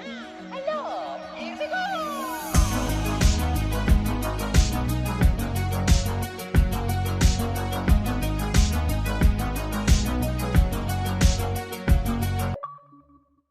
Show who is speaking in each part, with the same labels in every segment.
Speaker 1: Hello, here we go!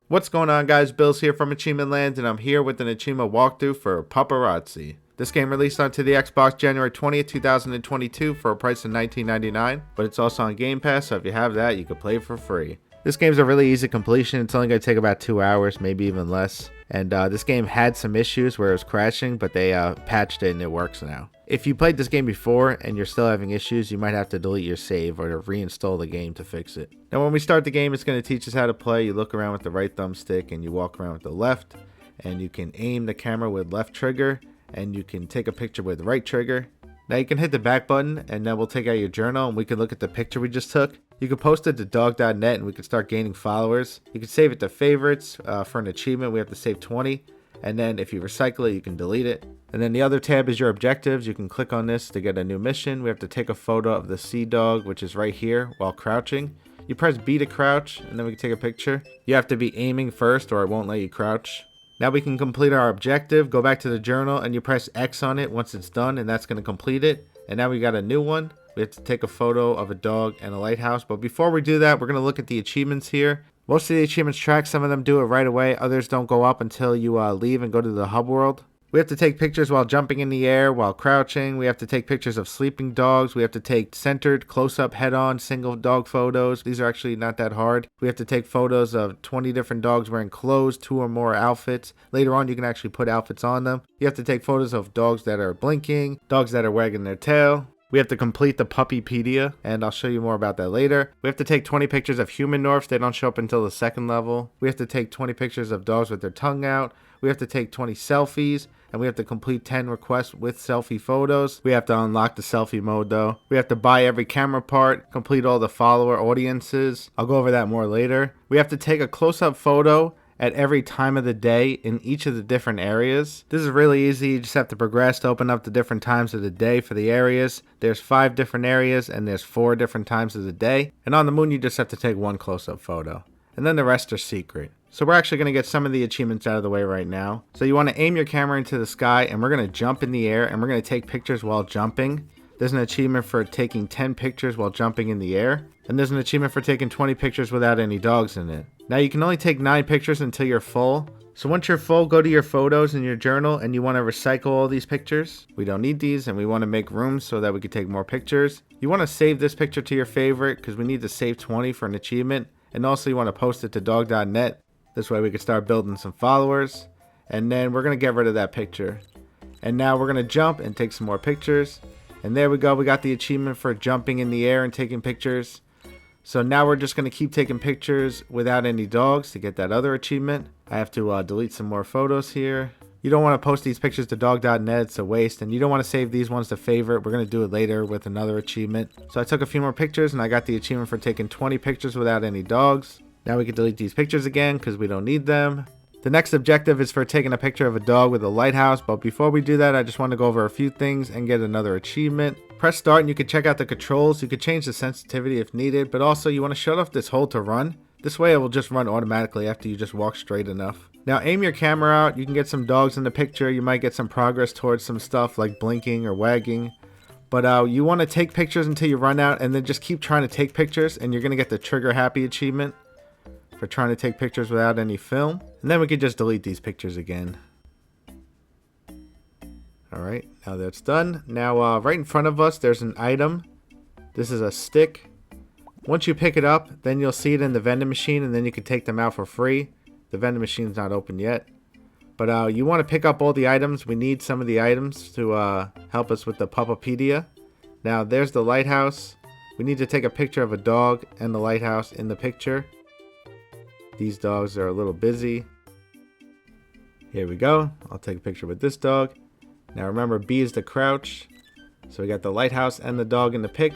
Speaker 2: What's going on, guys? Billz here from Achievement Land, and I'm here with an achievement walkthrough for Pupperazzi. This game released onto the Xbox January 20th, 2022 for a price of $19.99, but it's also on Game Pass, so if you have that, you can play it for free. This game's a really easy completion. It's only going to take about 2 hours, maybe even less. And this game had some issues where it was crashing, but they patched it and it works now. If you played this game before and you're still having issues, you might have to delete your save or reinstall the game to fix it. Now when we start the game, it's going to teach us how to play. You look around with the right thumbstick and you walk around with the left, and you can aim the camera with left trigger, and you can take a picture with right trigger. Now you can hit the back button, and then we'll take out your journal and we can look at the picture we just took. You can post it to dog.net and we can start gaining followers. You can save it to favorites. For an achievement, we have to save 20. And then if you recycle it, you can delete it. And then the other tab is your objectives. You can click on this to get a new mission. We have to take a photo of the sea dog, which is right here, while crouching. You press B to crouch, and then we can take a picture. You have to be aiming first or it won't let you crouch. Now we can complete our objective. Go back to the journal and you press X on it once it's done, and that's going to complete it. And now we got a new one. We have to take a photo of a dog and a lighthouse. But before we do that, we're going to look at the achievements here. Most of the achievements track. Some of them do it right away. Others don't go up until you leave and go to the hub world. We have to take pictures while jumping in the air, while crouching. We have to take pictures of sleeping dogs. We have to take centered, close-up, head-on, single dog photos. These are actually not that hard. We have to take photos of 20 different dogs wearing clothes, 2 or more outfits. Later on, you can actually put outfits on them. You have to take photos of dogs that are blinking, dogs that are wagging their tail. We have to complete the Puppypedia, and I'll show you more about that later. We have to take 20 pictures of human Norfs. They don't show up until the second level. We have to take 20 pictures of dogs with their tongue out. We have to take 20 selfies, and we have to complete 10 requests with selfie photos. We have to unlock the selfie mode though. We have to buy every camera part, complete all the follower audiences. I'll go over that more later. We have to take a close-up photo at every time of the day in each of the different areas. This is really easy. You just have to progress to open up the different times of the day for the areas. There's 5 different areas and there's 4 different times of the day. And on the moon, you just have to take one close-up photo. And then the rest are secret. So we're actually going to get some of the achievements out of the way right now. So you want to aim your camera into the sky, and we're going to jump in the air, and we're going to take pictures while jumping. There's an achievement for taking 10 pictures while jumping in the air. And there's an achievement for taking 20 pictures without any dogs in it. Now you can only take 9 pictures until you're full. So once you're full, go to your photos in your journal and you want to recycle all these pictures. We don't need these, and we want to make room so that we can take more pictures. You want to save this picture to your favorite because we need to save 20 for an achievement. And also you want to post it to dog.net. This way we can start building some followers. And then we're going to get rid of that picture. And now we're going to jump and take some more pictures. And there we go. We got the achievement for jumping in the air and taking pictures. So now we're just going to keep taking pictures without any dogs to get that other achievement. I have to delete some more photos here. You don't want to post these pictures to dog.net. It's a waste. And you don't want to save these ones to favorite. We're going to do it later with another achievement. So I took a few more pictures and I got the achievement for taking 20 pictures without any dogs. Now we can delete these pictures again because we don't need them. The next objective is for taking a picture of a dog with a lighthouse, but before we do that, I just want to go over a few things and get another achievement. Press start and you can check out the controls. You can change the sensitivity if needed, but also you want to shut off this hold to run. This way it will just run automatically after you just walk straight enough. Now aim your camera out. You can get some dogs in the picture. You might get some progress towards some stuff like blinking or wagging. But you want to take pictures until you run out, and then just keep trying to take pictures, and you're going to get the trigger happy achievement for trying to take pictures without any film. And then we can just delete these pictures again. Alright, now that's done. Now right in front of us there's an item. This is a stick. Once you pick it up, then you'll see it in the vending machine, and then you can take them out for free. The vending machine's not open yet. But you want to pick up all the items. We need some of the items to help us with the Puppypedia. Now there's the lighthouse. We need to take a picture of a dog and the lighthouse in the picture. These dogs are a little busy. Here we go. I'll take a picture with this dog. Now remember, B is the crouch. So we got the lighthouse and the dog in the pic.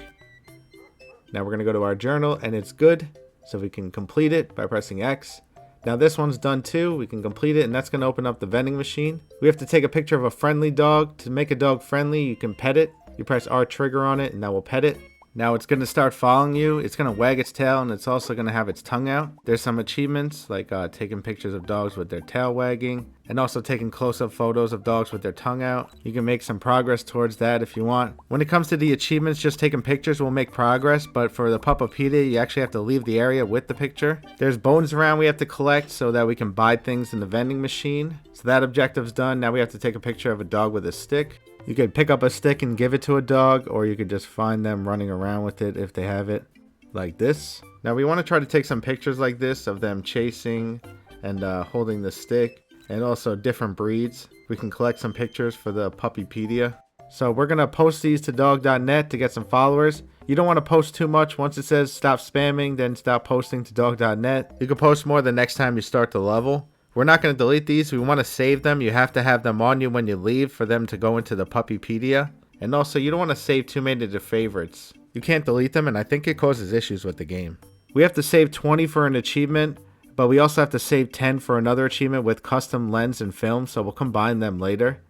Speaker 2: Now we're going to go to our journal and it's good. So we can complete it by pressing X. Now this one's done too. We can complete it, and that's going to open up the vending machine. We have to take a picture of a friendly dog. To make a dog friendly, you can pet it. You press R trigger on it and that will pet it. Now it's going to start following you. It's going to wag its tail, and it's also going to have its tongue out. There's some achievements like taking pictures of dogs with their tail wagging, and also taking close-up photos of dogs with their tongue out. You can make some progress towards that if you want. When it comes to the achievements, just taking pictures will make progress, but for the Puppypedia, you actually have to leave the area with the picture. There's bones around we have to collect so that we can buy things in the vending machine. So that objective's done. Now we have to take a picture of a dog with a stick. You could pick up a stick and give it to a dog, or you could just find them running around with it if they have it, like this. Now we want to try to take some pictures like this of them chasing and holding the stick, and also different breeds. We can collect some pictures for the Puppypedia. So we're going to post these to dog.net to get some followers. You don't want to post too much. Once it says stop spamming, then stop posting to dog.net. You can post more the next time you start the level. We're not going to delete these. We want to save them. You have to have them on you when you leave for them to go into the Puppypedia. And also, you don't want to save too many to favorites. You can't delete them, and I think it causes issues with the game. We have to save 20 for an achievement, but we also have to save 10 for another achievement with custom lens and film, so we'll combine them later.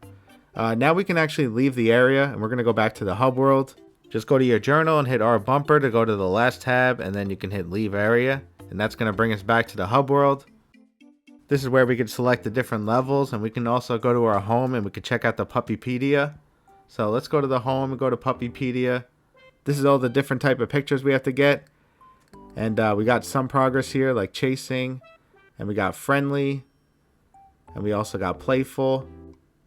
Speaker 2: Now we can actually leave the area, and we're going to go back to the hub world. Just go to your journal and hit R bumper to go to the last tab, and then you can hit leave area, and that's going to bring us back to the hub world. This is where we can select the different levels, and we can also go to our home and we can check out the Puppypedia. So let's go to the home and go to Puppypedia. This is all the different type of pictures we have to get. And we got some progress here like chasing, and we got friendly, and we also got playful.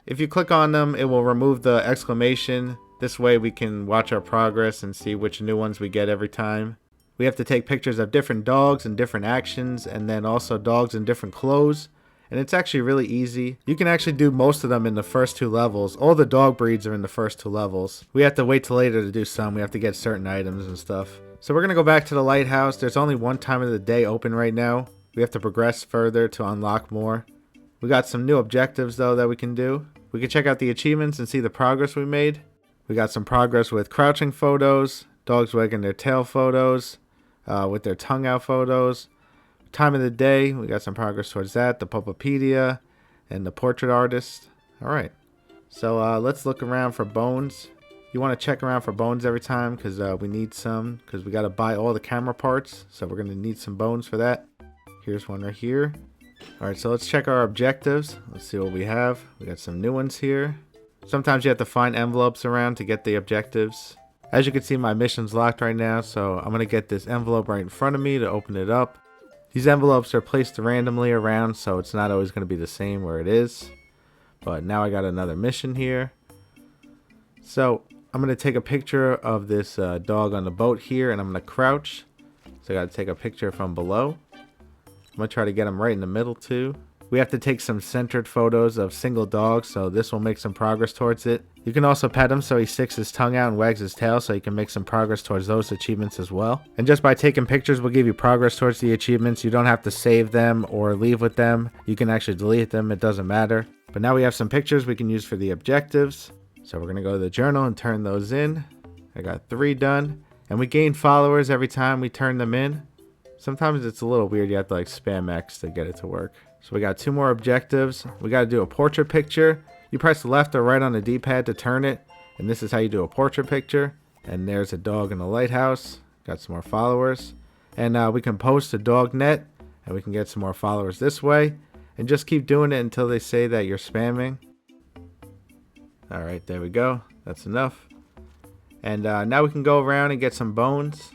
Speaker 2: If you click on them, it will remove the exclamation. This way we can watch our progress and see which new ones we get every time. We have to take pictures of different dogs and different actions, and then also dogs in different clothes. And it's actually really easy. You can actually do most of them in the first 2 levels. All the dog breeds are in the first 2 levels. We have to wait till later to do some. We have to get certain items and stuff. So we're going to go back to the lighthouse. There's only one time of the day open right now. We have to progress further to unlock more. We got some new objectives though that we can do. We can check out the achievements and see the progress we made. We got some progress with crouching photos, dogs wagging their tail photos, with their tongue out photos. Time of the day, we got some progress towards that. The Puppypedia and the portrait artist. Alright, so let's look around for bones. You want to check around for bones every time because we need some, because we got to buy all the camera parts, so we're going to need some bones for that. Here's one right here. Alright, so let's check our objectives. Let's see what we have. We got some new ones here. Sometimes you have to find envelopes around to get the objectives. As you can see, my mission's locked right now, so I'm going to get this envelope right in front of me to open it up. These envelopes are placed randomly around, so it's not always going to be the same where it is. But now I got another mission here. So I'm going to take a picture of this dog on the boat here, and I'm going to crouch. So I got to take a picture from below. I'm going to try to get him right in the middle too. We have to take some centered photos of single dogs, so this will make some progress towards it. You can also pet him so he sticks his tongue out and wags his tail, so you can make some progress towards those achievements as well. And just by taking pictures will give you progress towards the achievements. You don't have to save them or leave with them. You can actually delete them, it doesn't matter. But now we have some pictures we can use for the objectives. So we're going to go to the journal and turn those in. I got 3 done. And we gain followers every time we turn them in. Sometimes it's a little weird, you have to like spam X to get it to work. So we got 2 more objectives. We got to do a portrait picture. You press left or right on the D-pad to turn it, and this is how you do a portrait picture. And there's a dog in the lighthouse. Got some more followers. And we can post to dog.net, and we can get some more followers this way. And just keep doing it until they say that you're spamming. Alright, there we go. That's enough. And now we can go around and get some bones.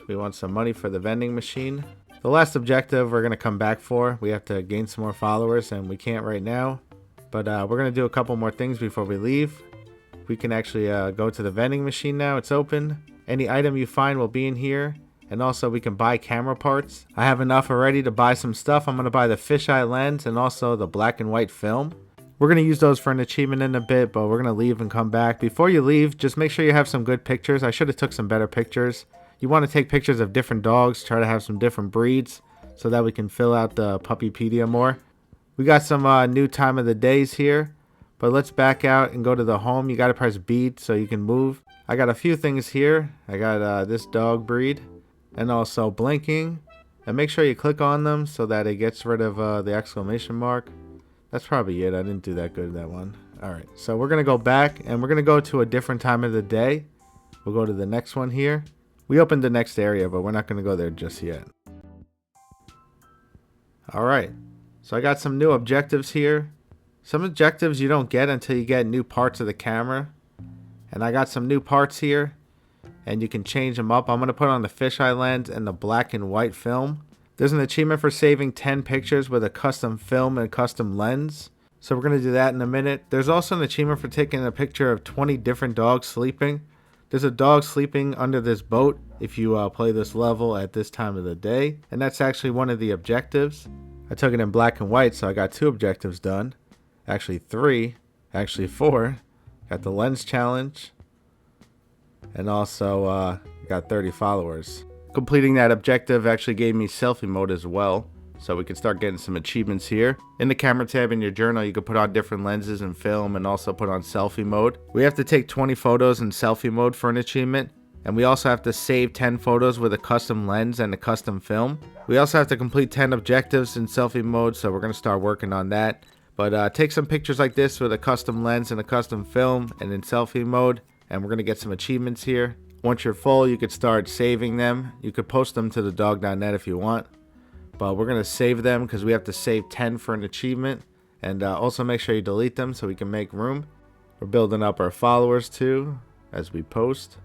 Speaker 2: We want some money for the vending machine. The last objective we're going to come back for. We have to gain some more followers, and we can't right now. But we're going to do a couple more things before we leave. We can actually go to the vending machine now. It's open. Any item you find will be in here. And also we can buy camera parts. I have enough already to buy some stuff. I'm going to buy the fisheye lens and also the black and white film. We're going to use those for an achievement in a bit, but we're going to leave and come back. Before you leave, just make sure you have some good pictures. I should have took some better pictures. You want to take pictures of different dogs, try to have some different breeds so that we can fill out the Puppypedia more. We got some new time of the days here, but let's back out and go to the home. You got to press B so you can move. I got a few things here. I got this dog breed and also blinking. And make sure you click on them so that it gets rid of the exclamation mark. That's probably it. I didn't do that good that one. Alright, so we're going to go back and we're going to go to a different time of the day. We'll go to the next one here. We opened the next area, but we're not going to go there just yet. Alright, so I got some new objectives here. Some objectives you don't get until you get new parts of the camera. And I got some new parts here, and you can change them up. I'm going to put on the fisheye lens and the black and white film. There's an achievement for saving 10 pictures with a custom film and custom lens. So we're going to do that in a minute. There's also an achievement for taking a picture of 20 different dogs sleeping. There's a dog sleeping under this boat if you play this level at this time of the day. And that's actually one of the objectives. I took it in black and white, so I got 2 objectives done. Actually 3. Actually 4. Got the lens challenge. And also got 30 followers. Completing that objective actually gave me selfie mode as well, so we can start getting some achievements here. In the camera tab in your journal, you can put on different lenses and film, and also put on selfie mode. We have to take 20 photos in selfie mode for an achievement, and we also have to save 10 photos with a custom lens and a custom film. We also have to complete 10 objectives in selfie mode, so we're going to start working on that. But take some pictures like this with a custom lens and a custom film and in selfie mode, and we're going to get some achievements here. Once you're full, you could start saving them. You could post them to the dog.net if you want. But we're going to save them because we have to save 10 for an achievement. And also make sure you delete them so we can make room. We're building up our followers too as we post.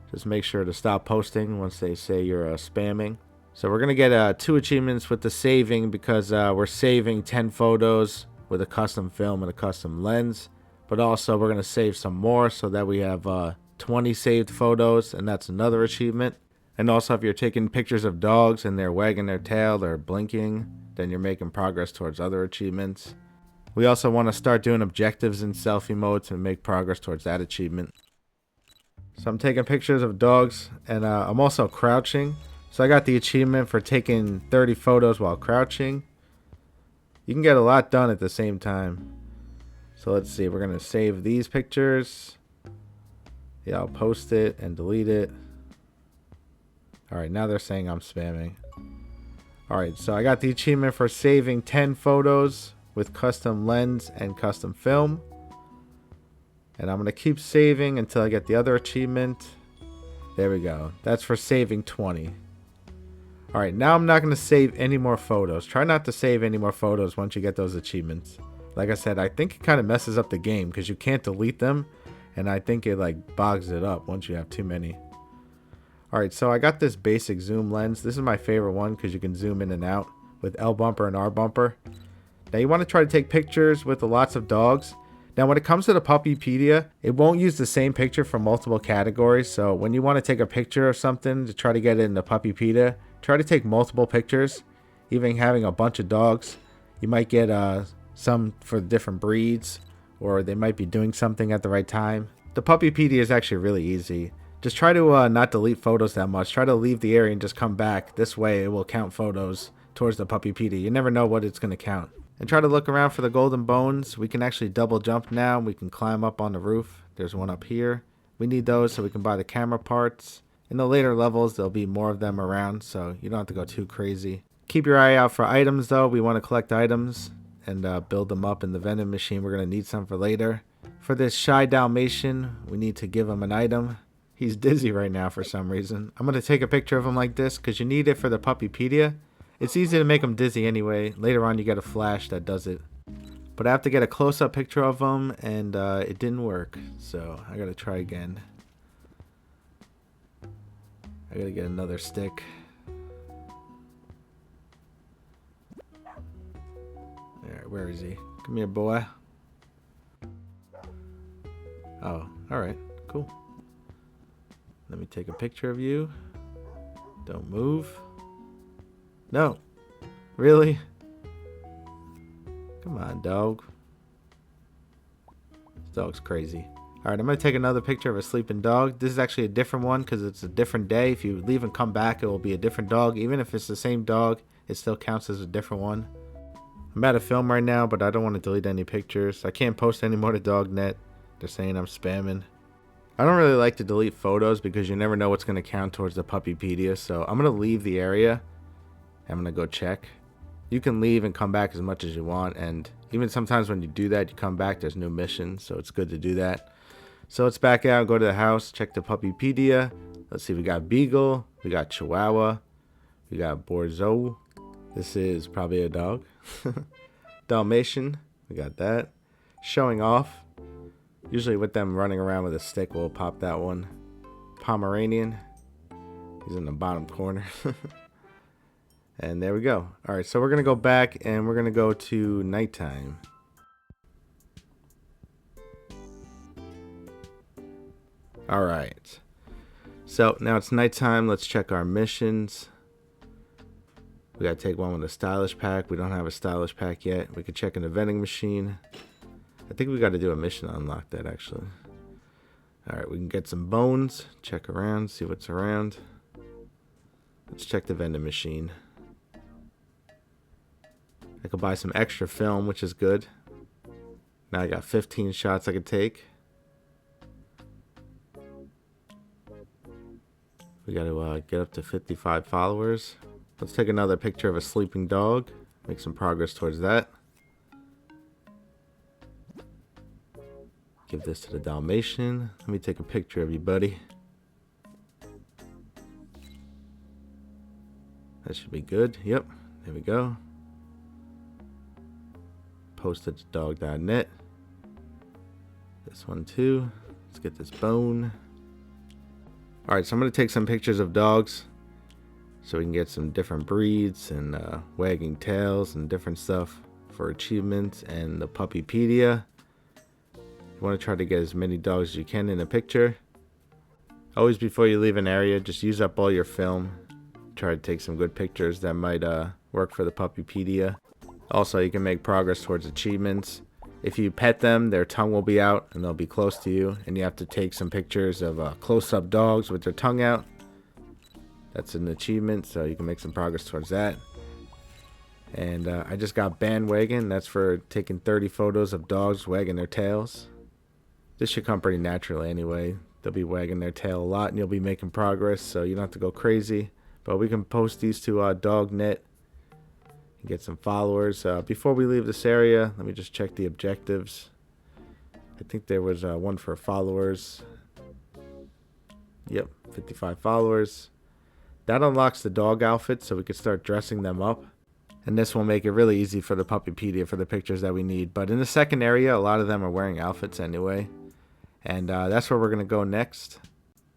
Speaker 2: Just make sure to stop posting once they say you're spamming. So we're going to get 2 achievements with the saving because we're saving 10 photos with a custom film and a custom lens. But also we're going to save some more so that we have 20 saved photos, and that's another achievement. And also if you're taking pictures of dogs and they're wagging their tail or blinking, then you're making progress towards other achievements. We also want to start doing objectives in selfie mode to make progress towards that achievement. So I'm taking pictures of dogs, and I'm also crouching. So I got the achievement for taking 30 photos while crouching. You can get a lot done at the same time. So let's see, we're going to save these pictures. Yeah, I'll post it and delete it. Alright, now they're saying I'm spamming. Alright, so I got the achievement for saving 10 photos with custom lens and custom film. And I'm going to keep saving until I get the other achievement. There we go. That's for saving 20. Alright, now I'm not going to save any more photos. Try not to save any more photos once you get those achievements. Like I said, I think it kind of messes up the game because you can't delete them. And I think it like bogs it up once you have too many. Alright, so I got this basic zoom lens. This is my favorite one because you can zoom in and out with L bumper and R bumper. Now you want to try to take pictures with lots of dogs. Now when it comes to the Puppypedia, it won't use the same picture for multiple categories. So when you want to take a picture of something to try to get it in the Puppypedia, try to take multiple pictures. Even having a bunch of dogs, you might get some for different breeds, or they might be doing something at the right time. The Puppypedia is actually really easy. Just try to not delete photos that much. Try to leave the area and just come back. This way it will count photos towards the Puppypedia. You never know what it's going to count. And try to look around for the golden bones. We can actually double jump now. We can climb up on the roof. There's one up here. We need those so we can buy the camera parts. In the later levels, there'll be more of them around, so you don't have to go too crazy. Keep your eye out for items though. We want to collect items and build them up in the vending machine. We're going to need some for later. For this shy Dalmatian, we need to give him an item. He's dizzy right now for some reason. I'm going to take a picture of him like this because you need it for the Puppypedia. It's easy to make him dizzy anyway. Later on you get a flash that does it. But I have to get a close-up picture of him, and it didn't work. So I got to try again. I got to get another stick. There, where is he? Come here, boy. Oh, alright, cool. Let me take a picture of you. Don't move. No. Really? Come on, dog. This dog's crazy. Alright, I'm going to take another picture of a sleeping dog. This is actually a different one because it's a different day. If you leave and come back, it will be a different dog. Even if it's the same dog, it still counts as a different one. I'm out of film right now, but I don't want to delete any pictures. I can't post any more to dog.net. They're saying I'm spamming. I don't really like to delete photos because you never know what's going to count towards the Puppypedia. So I'm going to leave the area. I'm going to go check. You can leave and come back as much as you want. And even sometimes when you do that, you come back, there's new missions. So it's good to do that. So let's back out, go to the house, check the Puppypedia. Let's see, we got Beagle, we got Chihuahua, we got Borzo. This is probably a dog. Dalmatian, we got that. Showing off. Usually with them running around with a stick, we'll pop that one. Pomeranian. He's in the bottom corner. And there we go. Alright, so we're going to go back and we're going to go to nighttime. Alright. So now it's nighttime. Let's check our missions. We got to take one with a stylish pack. We don't have a stylish pack yet. We could check in the vending machine. I think we got to do a mission to unlock that actually. Alright, we can get some bones. Check around, see what's around. Let's check the vending machine. I could buy some extra film, which is good. Now I got 15 shots I could take. We got to get up to 55 followers. Let's take another picture of a sleeping dog. Make some progress towards that. Give this to the Dalmatian. Let me take a picture of you, buddy. That should be good. Yep, there we go. Posted to dog.net. This one too. Let's get this bone. Alright, so I'm going to take some pictures of dogs so we can get some different breeds and wagging tails and different stuff for achievements and the Puppypedia. You want to try to get as many dogs as you can in a picture. Always before you leave an area, just use up all your film. Try to take some good pictures that might work for the Puppypedia. Also, you can make progress towards achievements. If you pet them, their tongue will be out and they'll be close to you. And you have to take some pictures of close-up dogs with their tongue out. That's an achievement, so you can make some progress towards that. And I just got bandwagon. That's for taking 30 photos of dogs wagging their tails. This should come pretty naturally anyway. They'll be wagging their tail a lot and you'll be making progress, so you don't have to go crazy. But we can post these to dognet and get some followers. Before we leave this area, let me just check the objectives. I think there was one for followers. Yep, 55 followers. That unlocks the dog outfits, so we can start dressing them up. And this will make it really easy for the Puppypedia for the pictures that we need. But in the second area, a lot of them are wearing outfits anyway. And that's where we're going to go next.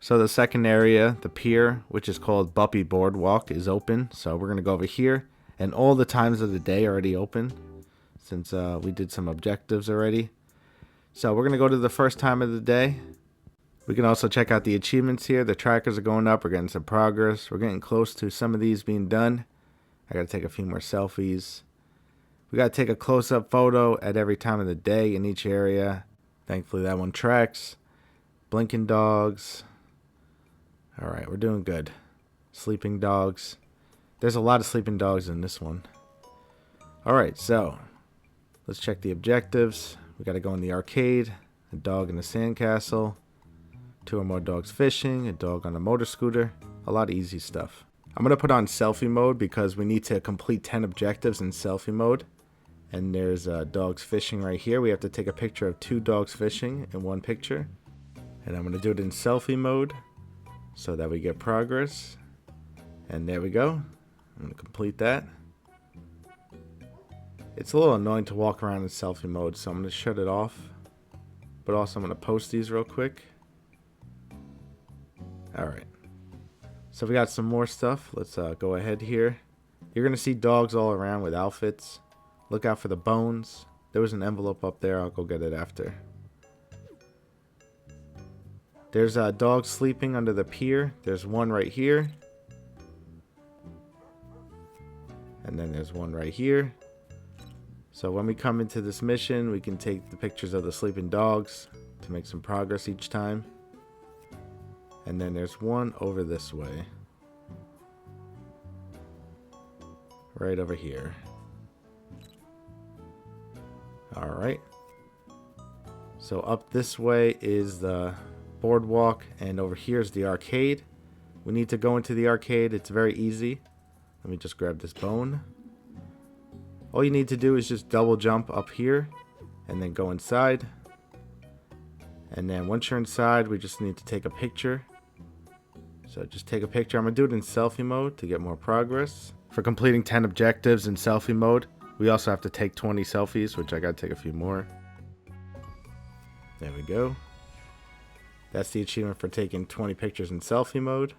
Speaker 2: So the second area, the pier, which is called Boardwalk, is open. So we're going to go over here. And all the times of the day are already open, since we did some objectives already. So we're going to go to the first time of the day. We can also check out the achievements here. The trackers are going up. We're getting some progress. We're getting close to some of these being done. I got to take a few more selfies. We got to take a close-up photo at every time of the day in each area. Thankfully that one tracks. Blinking dogs. Alright, we're doing good. Sleeping dogs. There's a lot of sleeping dogs in this one. Alright, so let's check the objectives. We got to go in the arcade. A dog in the sandcastle. 2 or more dogs fishing. A dog on a motor scooter. A lot of easy stuff. I'm going to put on selfie mode because we need to complete 10 objectives in selfie mode. And there's dogs fishing right here. We have to take a picture of 2 dogs fishing in one picture. And I'm going to do it in selfie mode so that we get progress. And there we go. I'm going to complete that. It's a little annoying to walk around in selfie mode, so I'm going to shut it off. But also I'm going to post these real quick. Alright. So we got some more stuff. Let's go ahead here. You're going to see dogs all around with outfits. Look out for the bones. There was an envelope up there. I'll go get it after. There's a dog sleeping under the pier. There's one right here. And then there's one right here. So when we come into this mission, we can take the pictures of the sleeping dogs to make some progress each time. And then there's one over this way. Right over here. Alright. So up this way is the boardwalk, and over here is the arcade. We need to go into the arcade. It's very easy. Let me just grab this bone. All you need to do is just double jump up here and then go inside. And then once you're inside, we just need to take a picture. So just take a picture. I'm going to do it in selfie mode to get more progress. For completing 10 objectives in selfie mode, we also have to take 20 selfies, which I got to take a few more. There we go. That's the achievement for taking 20 pictures in selfie mode.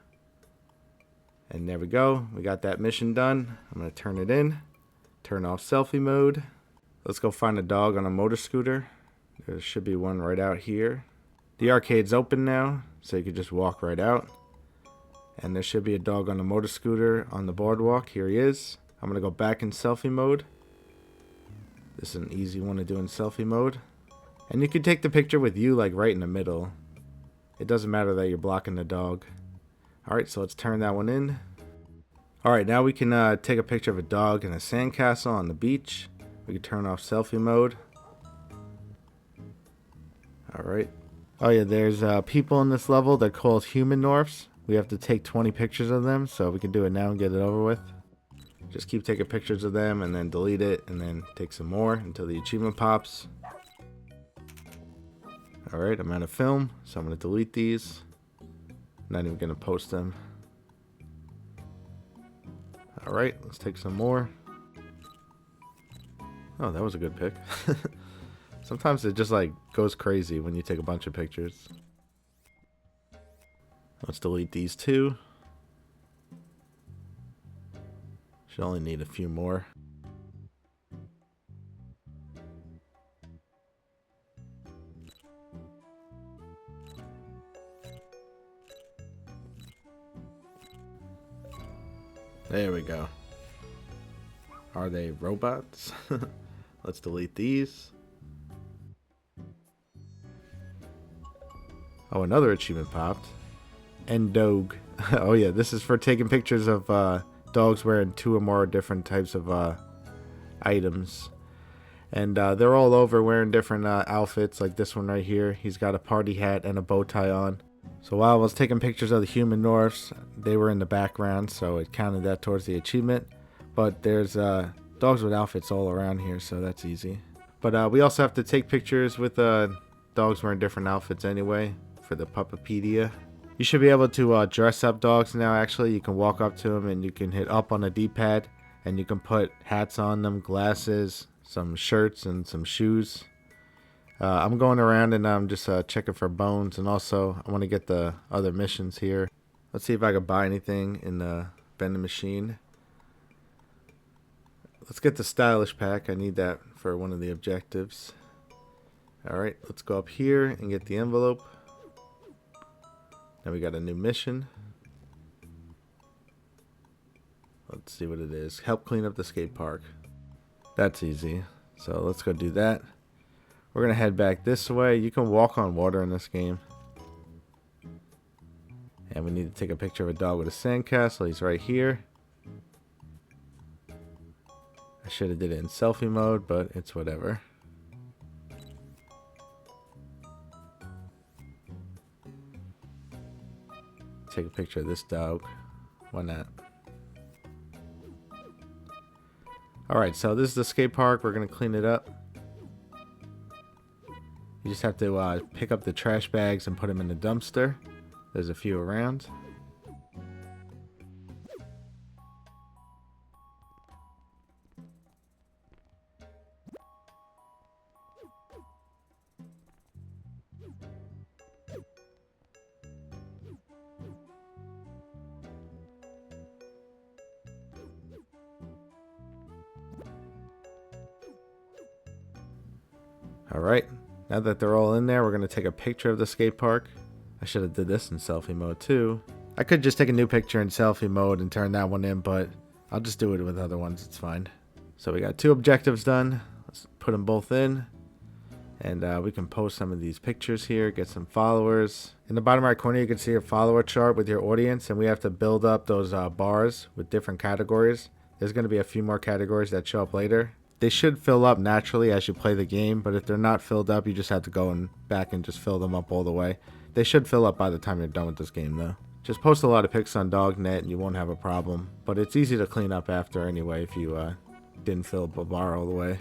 Speaker 2: And there we go. We got that mission done. I'm going to turn it in. Turn off selfie mode. Let's go find a dog on a motor scooter. There should be one right out here. The arcade's open now, so you can just walk right out. And there should be a dog on a motor scooter on the boardwalk. Here he is. I'm going to go back in selfie mode. This is an easy one to do in selfie mode. And you can take the picture with you like right in the middle. It doesn't matter that you're blocking the dog. Alright, so let's turn that one in. Alright, now we can take a picture of a dog in a sandcastle on the beach. We can turn off selfie mode. Alright. Oh yeah, there's people in this level that called humanorphs. We have to take 20 pictures of them, so we can do it now and get it over with. Just keep taking pictures of them and then delete it and then take some more until the achievement pops. Alright, I'm out of film, so I'm going to delete these. Not even going to post them. Alright, let's take some more. Oh, that was a good pick. Sometimes it just like goes crazy when you take a bunch of pictures. Let's delete these two. Should only need a few more. There we go. Are they robots? Let's delete these. Oh, another achievement popped. And dog. Oh yeah, this is for taking pictures of dogs wearing 2 or more different types of items. And they're all over wearing different outfits, like this one right here. He's got a party hat and a bow tie on. So while I was taking pictures of the humanorphs, they were in the background, so it counted that towards the achievement. But there's dogs with outfits all around here, so that's easy. But we also have to take pictures with dogs wearing different outfits anyway for the Puppypedia. You should be able to dress up dogs now. Actually, you can walk up to them and you can hit up on the D-pad and you can put hats on them, glasses, some shirts, and some shoes. I'm going around and I'm just checking for bones, and also I want to get the other missions here. Let's see if I can buy anything in the vending machine. Let's get the stylish pack. I need that for one of the objectives. Alright, let's go up here and get the envelope. Now we got a new mission. Let's see what it is. Help clean up the skate park. That's easy. So let's go do that. We're going to head back this way. You can walk on water in this game. And we need to take a picture of a dog with a sandcastle. He's right here. I should have did it in selfie mode, but it's whatever. Take a picture of this dog. Why not? Alright, so this is the skate park. We're going to clean it up. You just have to pick up the trash bags and put them in the dumpster. There's a few around. Alright, now that they're all in there, we're going to take a picture of the skate park. I should have did this in selfie mode too. I could just take a new picture in selfie mode and turn that one in, but I'll just do it with other ones, it's fine. So we got 2 objectives done. Let's put them both in. And we can post some of these pictures here, get some followers. In the bottom right corner, you can see a follower chart with your audience, and we have to build up those bars with different categories. There's going to be a few more categories that show up later. They should fill up naturally as you play the game, but if they're not filled up, you just have to go back and just fill them up all the way. They should fill up by the time you're done with this game, though. Just post a lot of pics on DogNet and you won't have a problem. But it's easy to clean up after anyway if you didn't fill a bar all the way.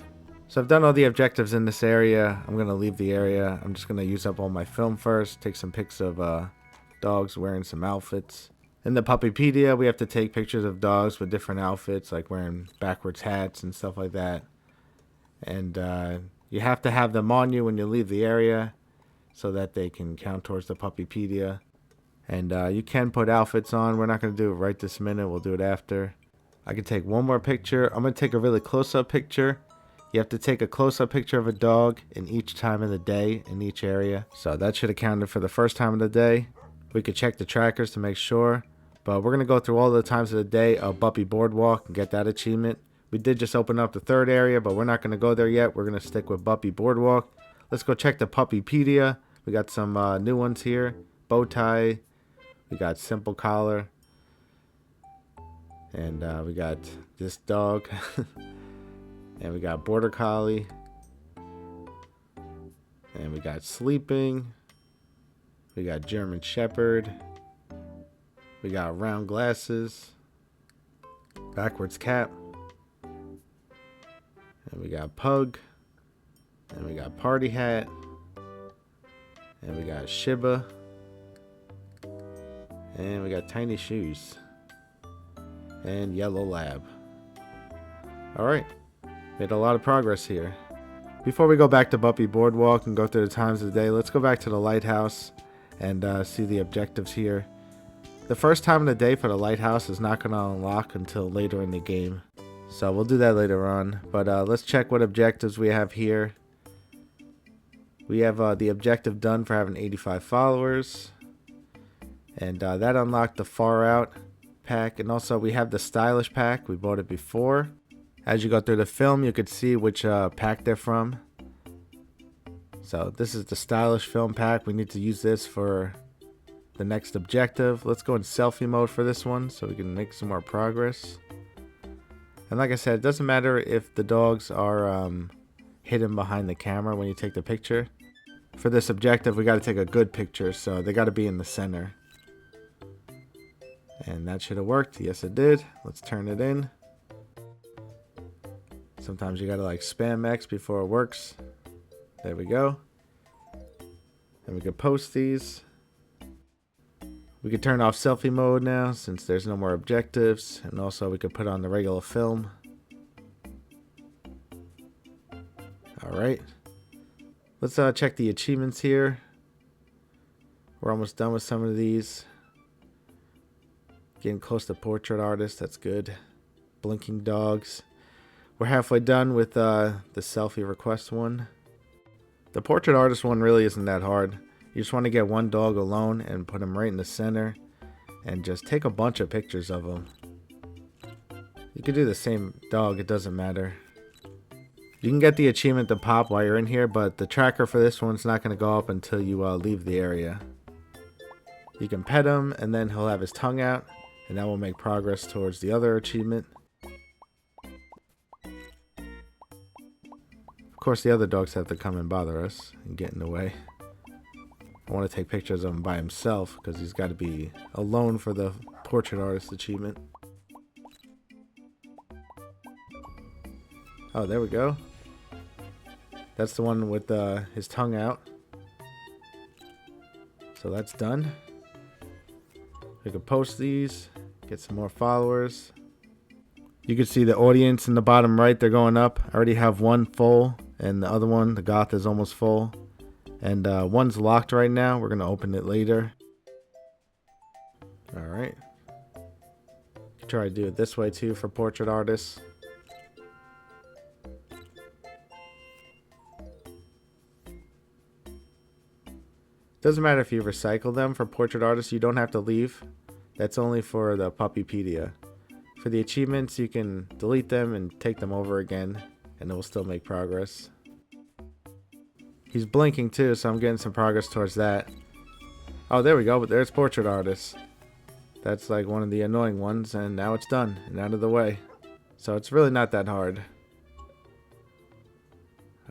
Speaker 2: So I've done all the objectives in this area. I'm going to leave the area. I'm just going to use up all my film first. Take some pics of dogs wearing some outfits. In the Puppypedia, we have to take pictures of dogs with different outfits, like wearing backwards hats and stuff like that. And you have to have them on you when you leave the area so that they can count towards the Puppypedia. And you can put outfits on. We're not going to do it right this minute. We'll do it after. I can take one more picture. I'm going to take a really close-up picture. You have to take a close-up picture of a dog in each time of the day in each area. So that should have counted for the first time of the day. We could check the trackers to make sure. But we're going to go through all the times of the day of Boardwalk and get that achievement. We did just open up the third area, but we're not going to go there yet. We're going to stick with Boardwalk. Let's go check the Puppypedia. We got some new ones here. Bow tie. We got simple collar. And we got this dog. And we got border collie. And we got sleeping. We got German shepherd. We got round glasses. Backwards cap. And we got pug. And we got party hat. And we got Shiba. And we got tiny shoes. And yellow lab. Alright. Made a lot of progress here. Before we go back to Boardwalk and go through the times of the day, let's go back to the Lighthouse and see the objectives here. The first time of the day for the Lighthouse is not going to unlock until later in the game. So we'll do that later on. But let's check what objectives we have here. We have the objective done for having 85 followers. And that unlocked the Far Out pack. And also we have the Stylish pack. We bought it before. As you go through the film, you could see which pack they're from. So this is the Stylish film pack. We need to use this for the next objective. Let's go in selfie mode for this one so we can make some more progress. And like I said, it doesn't matter if the dogs are hidden behind the camera when you take the picture. For this objective, we got to take a good picture, so they got to be in the center. And that should have worked. Yes, it did. Let's turn it in. Sometimes you got to like spam X before it works. There we go. And we can post these. We could turn off selfie mode now since there's no more objectives. And also we could put on the regular film. Alright. Let's check the achievements here. We're almost done with some of these. Getting close to portrait artist. That's good. Blinking dogs. We're halfway done with the selfie request one. The portrait artist one really isn't that hard. You just want to get one dog alone and put him right in the center and just take a bunch of pictures of him. You could do the same dog, it doesn't matter. You can get the achievement to pop while you're in here, but the tracker for this one's not going to go up until you leave the area. You can pet him and then he'll have his tongue out and that will make progress towards the other achievement. Of course the other dogs have to come and bother us and get in the way. I want to take pictures of him by himself because he's got to be alone for the portrait artist achievement. Oh, there we go. That's the one with his tongue out. So that's done. We can post these, get some more followers. You can see the audience in the bottom right, they're going up. I already have one full and the other one, the goth, is almost full. And one's locked right now. We're going to open it later. Alright. Try to do it this way too for portrait artists. Doesn't matter if you recycle them for portrait artists. You don't have to leave. That's only for the Puppypedia. For the achievements, you can delete them and take them over again. And it will still make progress. He's blinking too, so I'm getting some progress towards that. Oh, there we go. But there's portrait artists. That's like one of the annoying ones, and now it's done and out of the way. So it's really not that hard.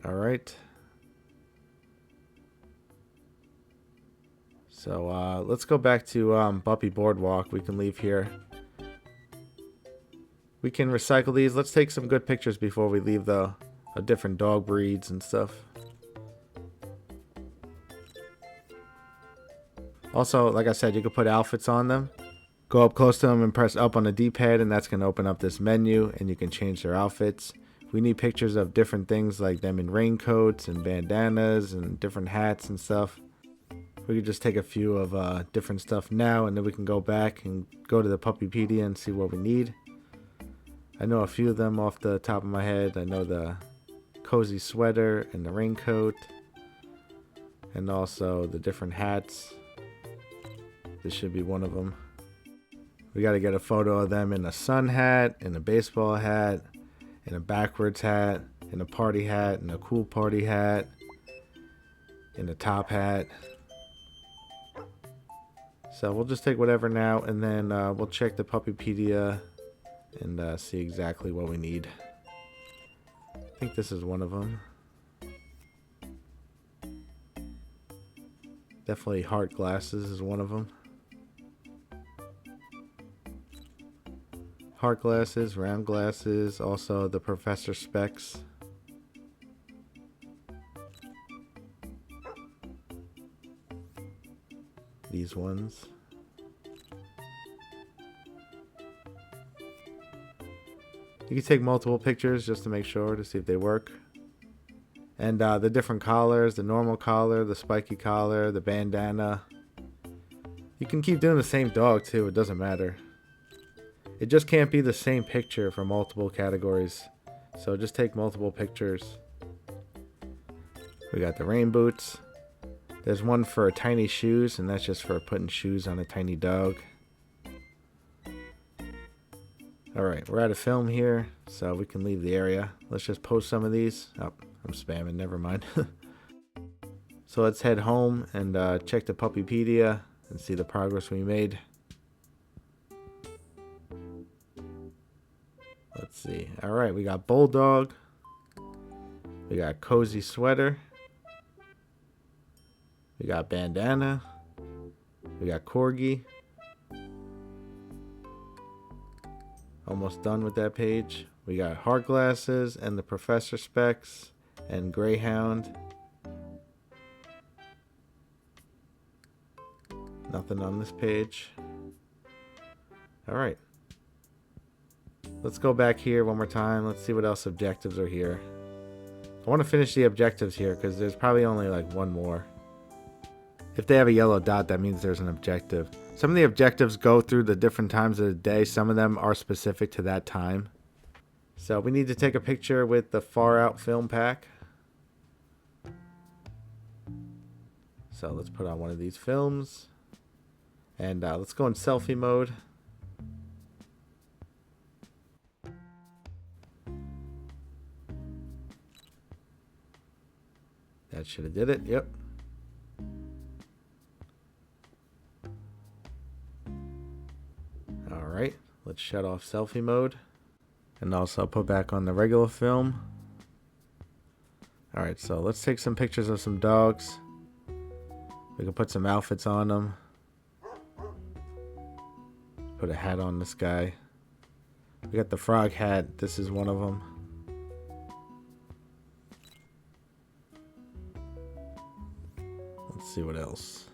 Speaker 2: Alright. So let's go back to Boardwalk. We can leave here. We can recycle these. Let's take some good pictures before we leave though. of different dog breeds and stuff. Also, like I said, you can put outfits on them. Go up close to them and press up on the D-pad, and that's going to open up this menu, and you can change their outfits. We need pictures of different things like them in raincoats and bandanas and different hats and stuff. We could just take a few of different stuff now, and then we can go back and go to the Puppypedia and see what we need. I know a few of them off the top of my head. I know the cozy sweater and the raincoat, and also the different hats. This should be one of them. We got to get a photo of them in a sun hat, in a baseball hat, in a backwards hat, in a party hat, in a cool party hat, in a top hat. So we'll just take whatever now, and then we'll check the Puppypedia and see exactly what we need. I think this is one of them. Definitely heart glasses is one of them. Heart glasses, round glasses, also the professor specs. These ones. You can take multiple pictures just to make sure to see if they work. And the different collars, the normal collar, the spiky collar, the bandana. You can keep doing the same dog too, it doesn't matter. It just can't be the same picture for multiple categories. So just take multiple pictures. We got the rain boots. There's one for tiny shoes, and that's just for putting shoes on a tiny dog. Alright, we're out of film here, so we can leave the area. Let's just post some of these. Oh, I'm spamming, never mind. So let's head home and check the Puppypedia and see the progress we made. Let's see. Alright, we got Bulldog. We got Cozy Sweater. We got Bandana. We got Corgi. Almost done with that page. We got Heart Glasses and the Professor Specs and Greyhound. Nothing on this page. Alright. Let's go back here one more time. Let's see what else objectives are here. I want to finish the objectives here because there's probably only like one more. If they have a yellow dot, that means there's an objective. Some of the objectives go through the different times of the day. Some of them are specific to that time. So we need to take a picture with the Far Out film pack. So let's put on one of these films. And let's go in selfie mode. That should have did it. Yep. Alright, let's shut off selfie mode. And also put back on the regular film. Alright, so let's take some pictures of some dogs. We can put some outfits on them. Put a hat on this guy. We got the frog hat. This is one of them. Let's see what else.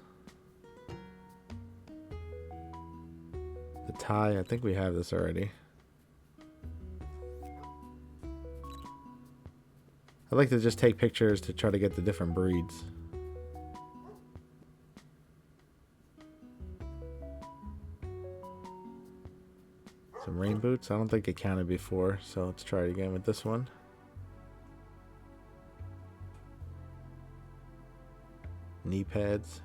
Speaker 2: The tie, I think we have this already. I like to just take pictures to try to get the different breeds. Some rain boots. I don't think it counted before, so let's try it again with this one. Knee pads.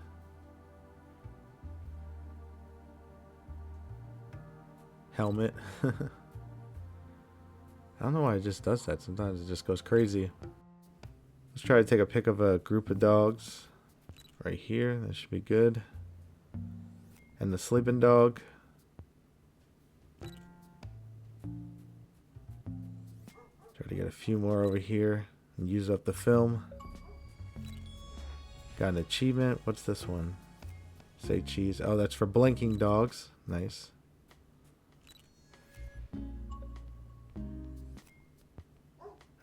Speaker 2: Helmet. I don't know why it just does that. Sometimes it just goes crazy. Let's try to take a pic of a group of dogs. Right here. That should be good. And the sleeping dog. Try to get a few more over here and use up the film. Got an achievement. What's this one? Say cheese. Oh, that's for blinking dogs. Nice.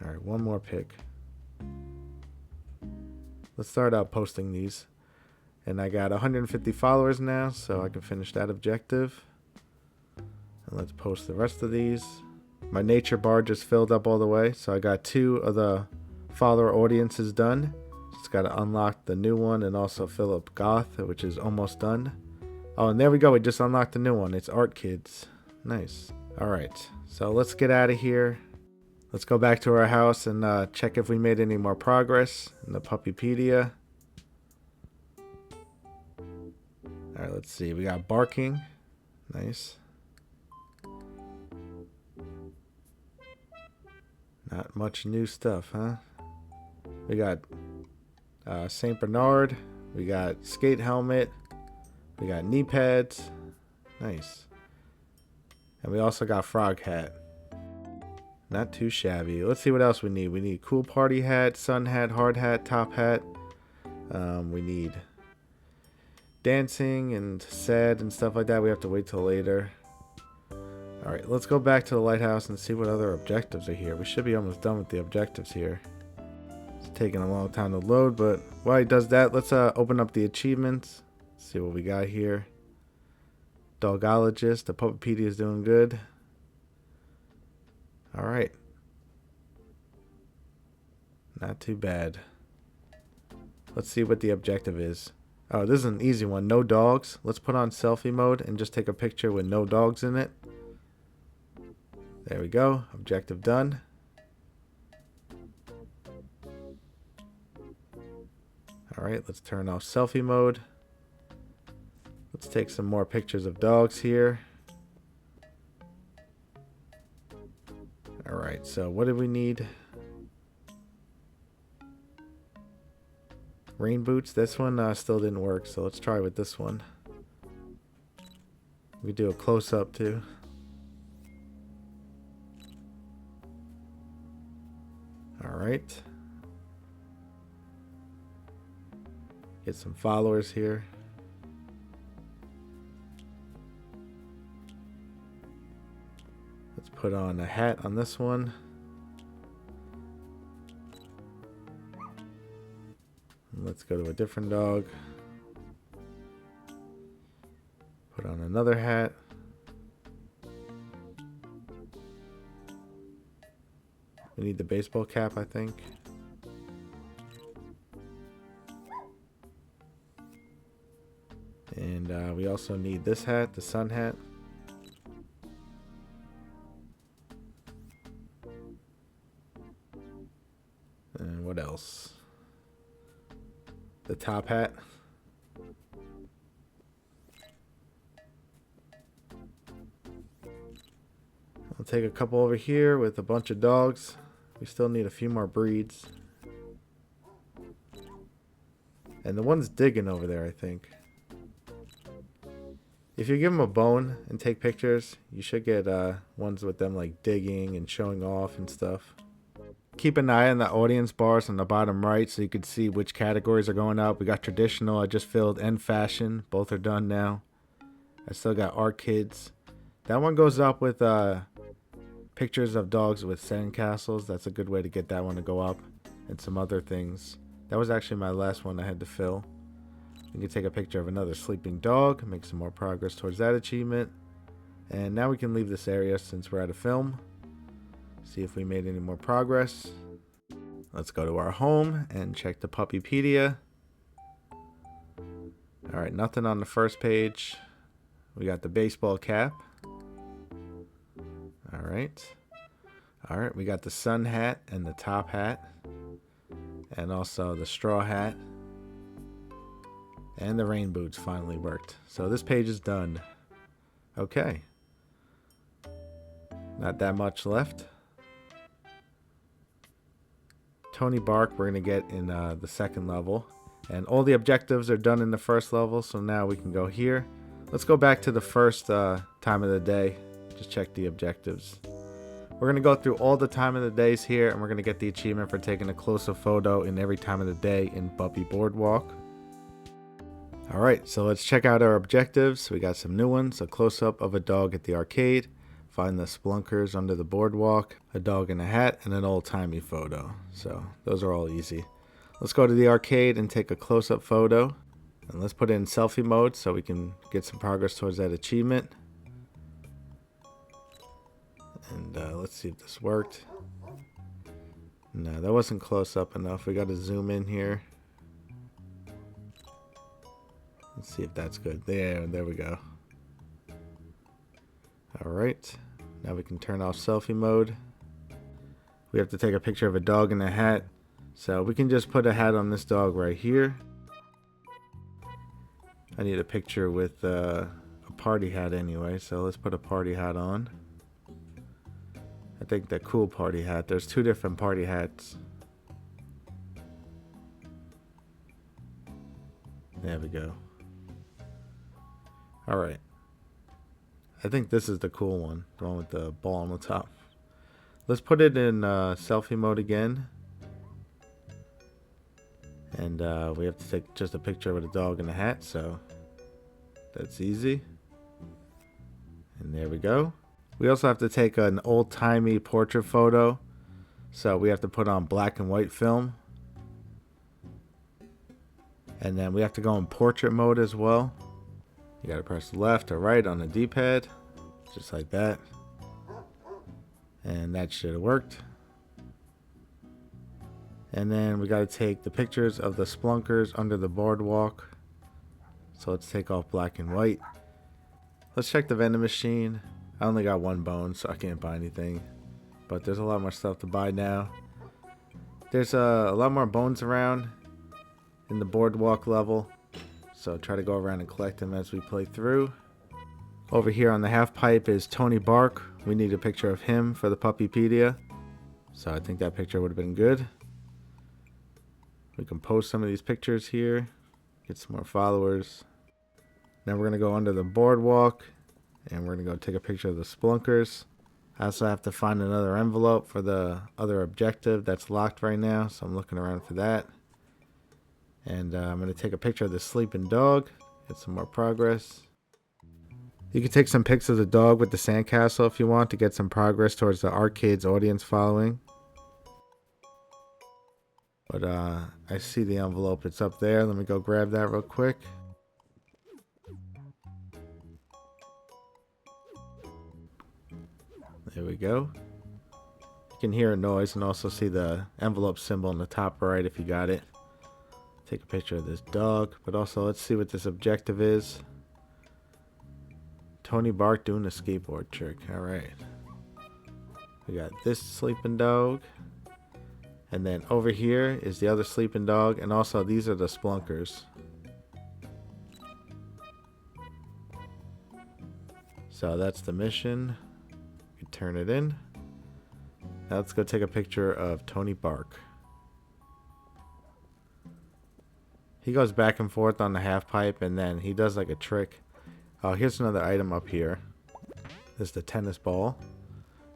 Speaker 2: Alright, one more pic. Let's start out posting these. And I got 150 followers now, so I can finish that objective. And let's post the rest of these. My nature bar just filled up all the way, so I got 2 of the follower audiences done. Just got to unlock the new one and also fill up Goth, which is almost done. Oh, and there we go. We just unlocked the new one. It's Art Kids. Nice. Alright, so let's get out of here. Let's go back to our house and check if we made any more progress in the Puppypedia. Alright, let's see. We got barking. Nice. Not much new stuff, huh? We got St. Bernard. We got skate helmet. We got knee pads. Nice. And we also got frog hat. Not too shabby. Let's see what else we need. We need cool party hat, sun hat, hard hat, top hat. We need dancing and sad and stuff like that. We have to wait till later. Alright, let's go back to the lighthouse and see what other objectives are here. We should be almost done with the objectives here. It's taking a long time to load, but while he does that, let's open up the achievements. See what we got here. Dogologist, the Puppypedia is doing good. Alright. Not too bad. Let's see what the objective is. Oh, this is an easy one. No dogs. Let's put on selfie mode and just take a picture with no dogs in it. There we go. Objective done. Alright, let's turn off selfie mode. Let's take some more pictures of dogs here. Alright, so what do we need? Rain boots. This one still didn't work, so let's try with this one. We do a close-up too. Alright. Get some followers here. Let's put on a hat on this one. And let's go to a different dog. Put on another hat. We need the baseball cap, I think. And we also need this hat, the sun hat. And what else? The top hat. I'll take a couple over here with a bunch of dogs. We still need a few more breeds. And the one's digging over there, I think. If you give them a bone and take pictures, you should get ones with them like digging and showing off and stuff. Keep an eye on the audience bars on the bottom right so you can see which categories are going up. We got traditional, I just filled, and fashion. Both are done now. I still got art kids. That one goes up with pictures of dogs with sandcastles. That's a good way to get that one to go up. And some other things. That was actually my last one I had to fill. We can take a picture of another sleeping dog. Make some more progress towards that achievement. And now we can leave this area since we're out of film. See if we made any more progress. Let's go to our home and check the Puppypedia. Alright, nothing on the first page. We got the baseball cap. Alright. Alright, we got the sun hat and the top hat. And also the straw hat. And the rain boots finally worked. So this page is done. Okay. Not that much left. Tony Bark we're going to get in the second level. And all the objectives are done in the first level. So now we can go here. Let's go back to the first time of the day. Just check the objectives. We're going to go through all the time of the days here. And we're going to get the achievement for taking a close-up photo in every time of the day in Boardwalk. Alright, so let's check out our objectives. We got some new ones. A close-up of a dog at the arcade. find the splunkers under the boardwalk, a dog in a hat, and an old-timey photo. So those are all easy. Let's go to the arcade and take a close-up photo. And let's put it in selfie mode so we can get some progress towards that achievement. And let's see if this worked. No, that wasn't close up enough. We got to zoom in here. Let's see if that's good. There we go. Alright, now we can turn off selfie mode. We have to take a picture of a dog in a hat. So we can just put a hat on this dog right here. I need a picture with a party hat anyway, so let's put a party hat on. I think the cool party hat. There's two different party hats. There we go. Alright. I think this is the cool one. The one with the ball on the top. Let's put it in selfie mode again. And we have to take just a picture with a dog in a hat, so that's easy. And there we go. We also have to take an old-timey portrait photo. So we have to put on black and white film. And then we have to go in portrait mode as well. You gotta press left or right on the D-pad. Just like that. And that should have worked. And then we gotta take the pictures of the splunkers under the boardwalk. So let's take off black and white. Let's check the vending machine. I only got one bone, so I can't buy anything. But there's a lot more stuff to buy now. There's a lot more bones around in the boardwalk level. So try to go around and collect them as we play through. Over here on the half pipe is Tony Bark. We need a picture of him for the Puppypedia. So I think that picture would have been good. We can post some of these pictures here. Get some more followers. Now we're going to go under the boardwalk. And we're going to go take a picture of the splunkers. I also have to find another envelope for the other objective that's locked right now. So I'm looking around for that. And I'm going to take a picture of the sleeping dog. Get some more progress. You can take some pics of the dog with the sandcastle if you want to get some progress towards the arcade's audience following. But I see the envelope. It's up there. Let me go grab that real quick. There we go. You can hear a noise and also see the envelope symbol in the top right if you got it. Take a picture of this dog, but also let's see what this objective is. Tony Bark doing a skateboard trick. Alright. We got this sleeping dog. And then over here is the other sleeping dog. And also these are the splunkers. So that's the mission. You turn it in. Now let's go take a picture of Tony Bark. He goes back and forth on the half pipe and then he does like a trick. Oh, here's another item up here. This is the tennis ball.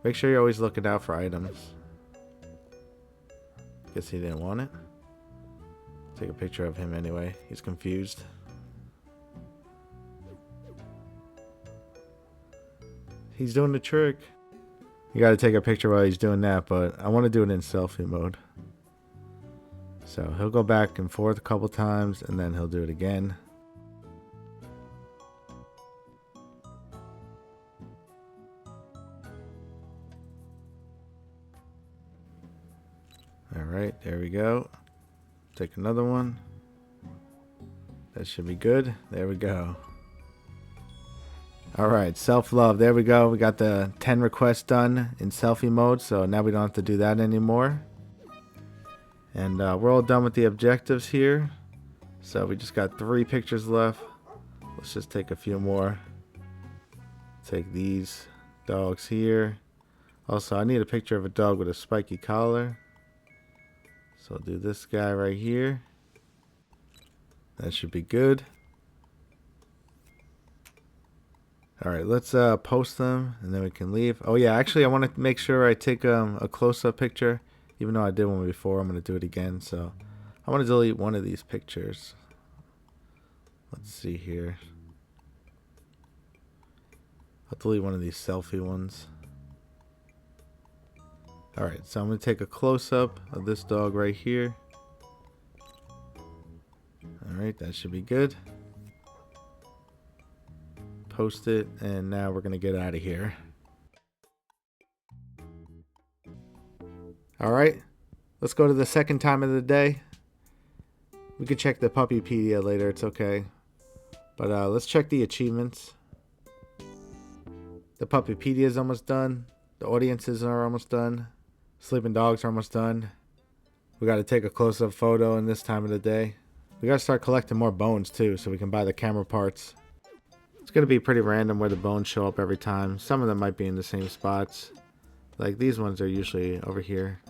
Speaker 2: Make sure you're always looking out for items. Guess he didn't want it. Take a picture of him anyway. He's confused. He's doing the trick. You gotta take a picture while he's doing that, but I want to do it in selfie mode. So he'll go back and forth a couple times and then he'll do it again. Alright, there we go. Take another one. That should be good. There we go. Alright, self-love. There we go. We got the 10 requests done in selfie mode, so now we don't have to do that anymore. And we're all done with the objectives here. So we just got 3 pictures left. Let's just take a few more. Take these dogs here. Also, I need a picture of a dog with a spiky collar. So I'll do this guy right here. That should be good. Alright, let's post them and then we can leave. Oh yeah, actually I want to make sure I take a close-up picture. Even though I did one before, I'm going to do it again. So I want to delete one of these pictures. Let's see here. I'll delete one of these selfie ones. Alright, so I'm going to take a close-up of this dog right here. Alright, that should be good. Post it, and now we're going to get out of here. Alright, let's go to the second time of the day. We could check the Puppypedia later, it's okay. But let's check the achievements. The Puppypedia is almost done. The audiences are almost done. Sleeping dogs are almost done. We got to take a close-up photo in this time of the day. We got to start collecting more bones too, so we can buy the camera parts. It's going to be pretty random where the bones show up every time. Some of them might be in the same spots. Like these ones are usually over here.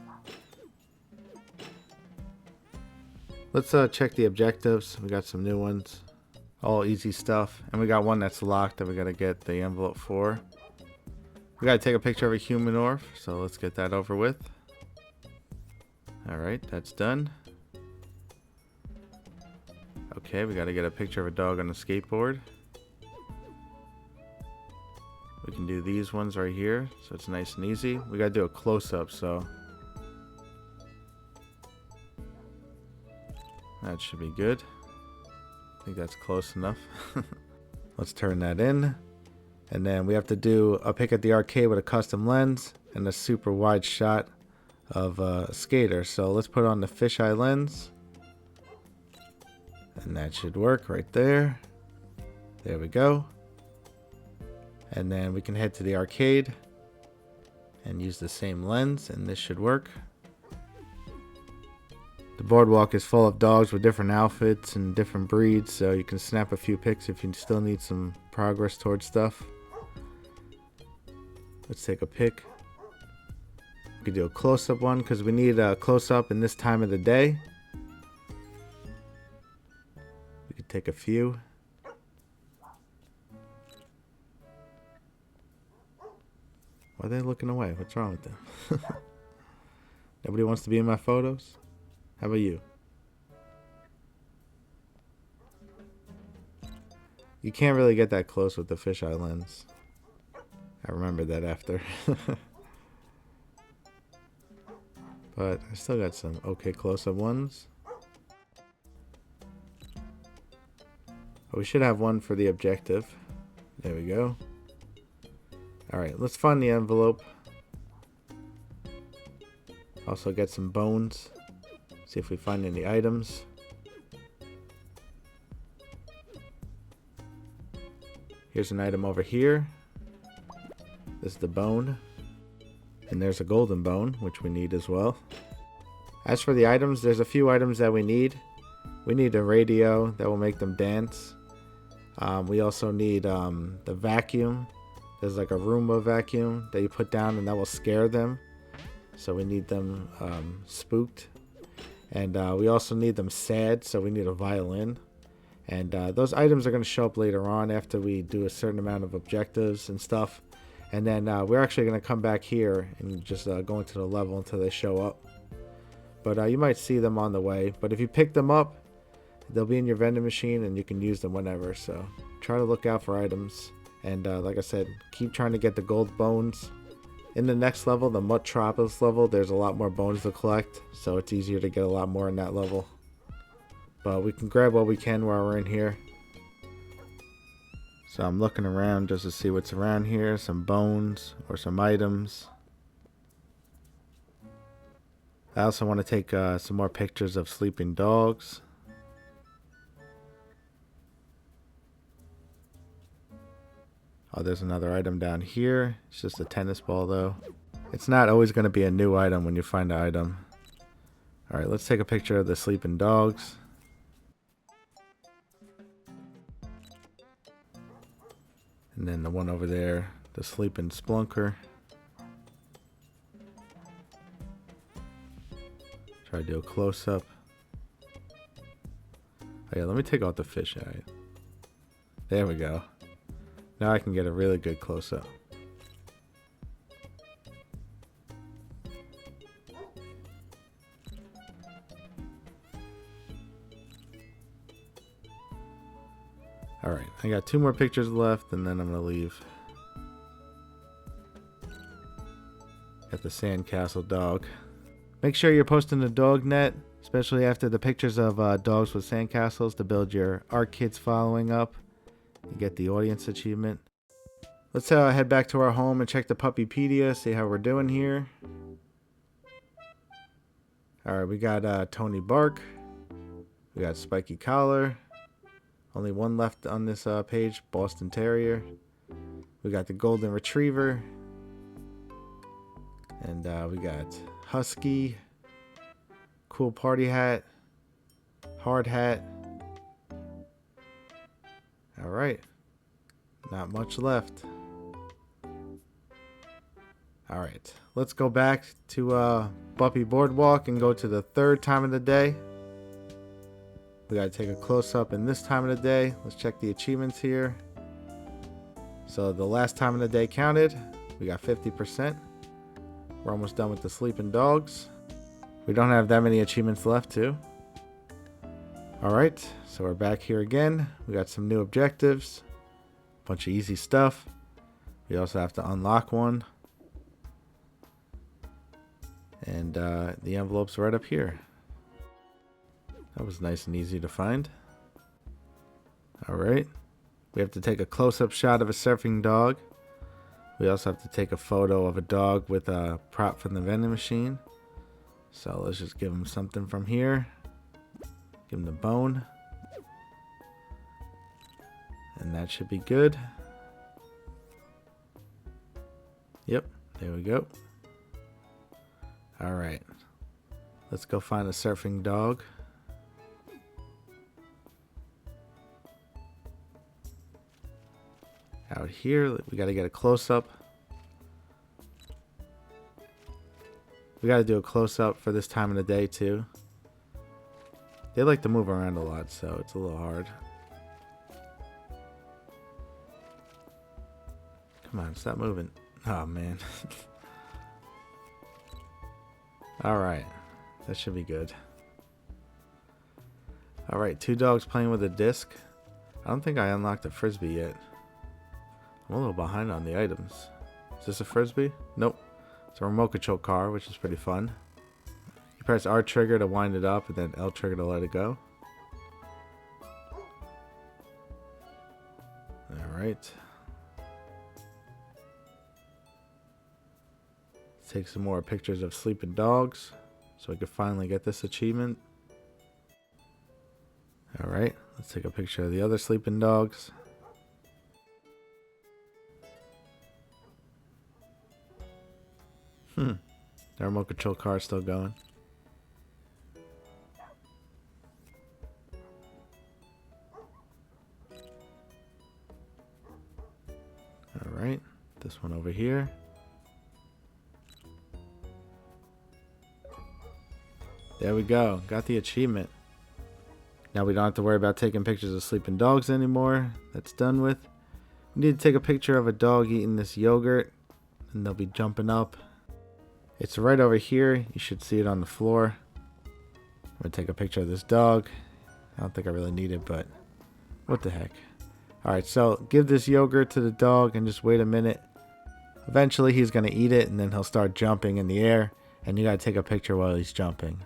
Speaker 2: Let's check the objectives. We got some new ones. All easy stuff. And we got one that's locked that we got to get the envelope for. We got to take a picture of a human orph, so let's get that over with. Alright, that's done. Okay, we got to get a picture of a dog on a skateboard. We can do these ones right here, so it's nice and easy. We got to do a close-up, so that should be good. I think that's close enough. Let's turn that in. And then we have to do a pic at the arcade with a custom lens and a super wide shot of a skater. So let's put on the fisheye lens. And that should work right there. There we go. And then we can head to the arcade and use the same lens, and this should work. The boardwalk is full of dogs with different outfits and different breeds, so you can snap a few pics if you still need some progress towards stuff. Let's take a pic. We could do a close-up one because we need a close-up in this time of the day. We could take a few. Why are they looking away? What's wrong with them? Nobody wants to be in my photos? How about you? You can't really get that close with the fisheye lens. I remember that after. But I still got some okay close-up ones. We should have one for the objective. There we go. Alright, let's find the envelope. Also get some bones. See if we find any items. Here's an item over here. This is the bone. And there's a golden bone, which we need as well. As for the items, there's a few items that we need. We need a radio that will make them dance. We also need the vacuum. There's like a Roomba vacuum that you put down and that will scare them. So we need them spooked. And we also need them sad, so we need a violin. And those items are going to show up later on after we do a certain amount of objectives and stuff. And then we're actually going to come back here and just go into the level until they show up. But you might see them on the way. But if you pick them up, they'll be in your vending machine and you can use them whenever. So try to look out for items. And like I said, keep trying to get the gold bones. In the next level, the Metropolis level, there's a lot more bones to collect. So it's easier to get a lot more in that level. But we can grab what we can while we're in here. So I'm looking around just to see what's around here. Some bones or some items. I also want to take some more pictures of sleeping dogs. Oh, there's another item down here. It's just a tennis ball though. It's not always going to be a new item when you find an item. Alright, let's take a picture of the sleeping dogs. And then the one over there, the sleeping splunker. Try to do a close-up. Oh yeah, let me take out the fisheye. There we go. Now I can get a really good close-up. Alright, I got 2 more pictures left and then I'm going to leave. Got the sandcastle dog. Make sure you're posting the dog net, especially after the pictures of dogs with sandcastles, to build your Art Kids following up and get the audience achievement. Let's head back to our home and check the Puppypedia, see how we're doing here. Alright, we got Tony Bark. We got Spiky Collar. Only one left on this page, Boston Terrier. We got the Golden Retriever. And we got Husky. Cool Party Hat. Hard Hat. Alright. Not much left. Alright. Let's go back to Puppy Boardwalk and go to the third time of the day. We gotta take a close-up in this time of the day. Let's check the achievements here. So the last time of the day counted. We got 50%. We're almost done with the sleeping dogs. We don't have that many achievements left too. Alright, so we're back here again. We got some new objectives. Bunch of easy stuff. We also have to unlock one. And the envelope's right up here. That was nice and easy to find. Alright. We have to take a close-up shot of a surfing dog. We also have to take a photo of a dog with a prop from the vending machine. So let's just give him something from here. Give him the bone. And that should be good. Yep, there we go. Alright. Let's go find a surfing dog. Out here, we got to get a close-up. We got to do a close-up for this time of the day too. They like to move around a lot, so it's a little hard. Come on, stop moving. Oh man. Alright, that should be good. Alright, 2 dogs playing with a disc. I don't think I unlocked the frisbee yet. I'm a little behind on the items. Is this a frisbee? Nope. It's a remote control car, which is pretty fun. You press R trigger to wind it up and then L trigger to let it go. Alright. Let's take some more pictures of sleeping dogs so we can finally get this achievement. Alright, let's take a picture of the other sleeping dogs. The remote control car is still going. Alright, this one over here. There we go, got the achievement. Now we don't have to worry about taking pictures of sleeping dogs anymore. That's done with. We need to take a picture of a dog eating this yogurt, and they'll be jumping up. It's right over here. You should see it on the floor. I'm going to take a picture of this dog. I don't think I really need it, but what the heck. Alright, so give this yogurt to the dog and just wait a minute. Eventually he's going to eat it and then he'll start jumping in the air. And you got to take a picture while he's jumping.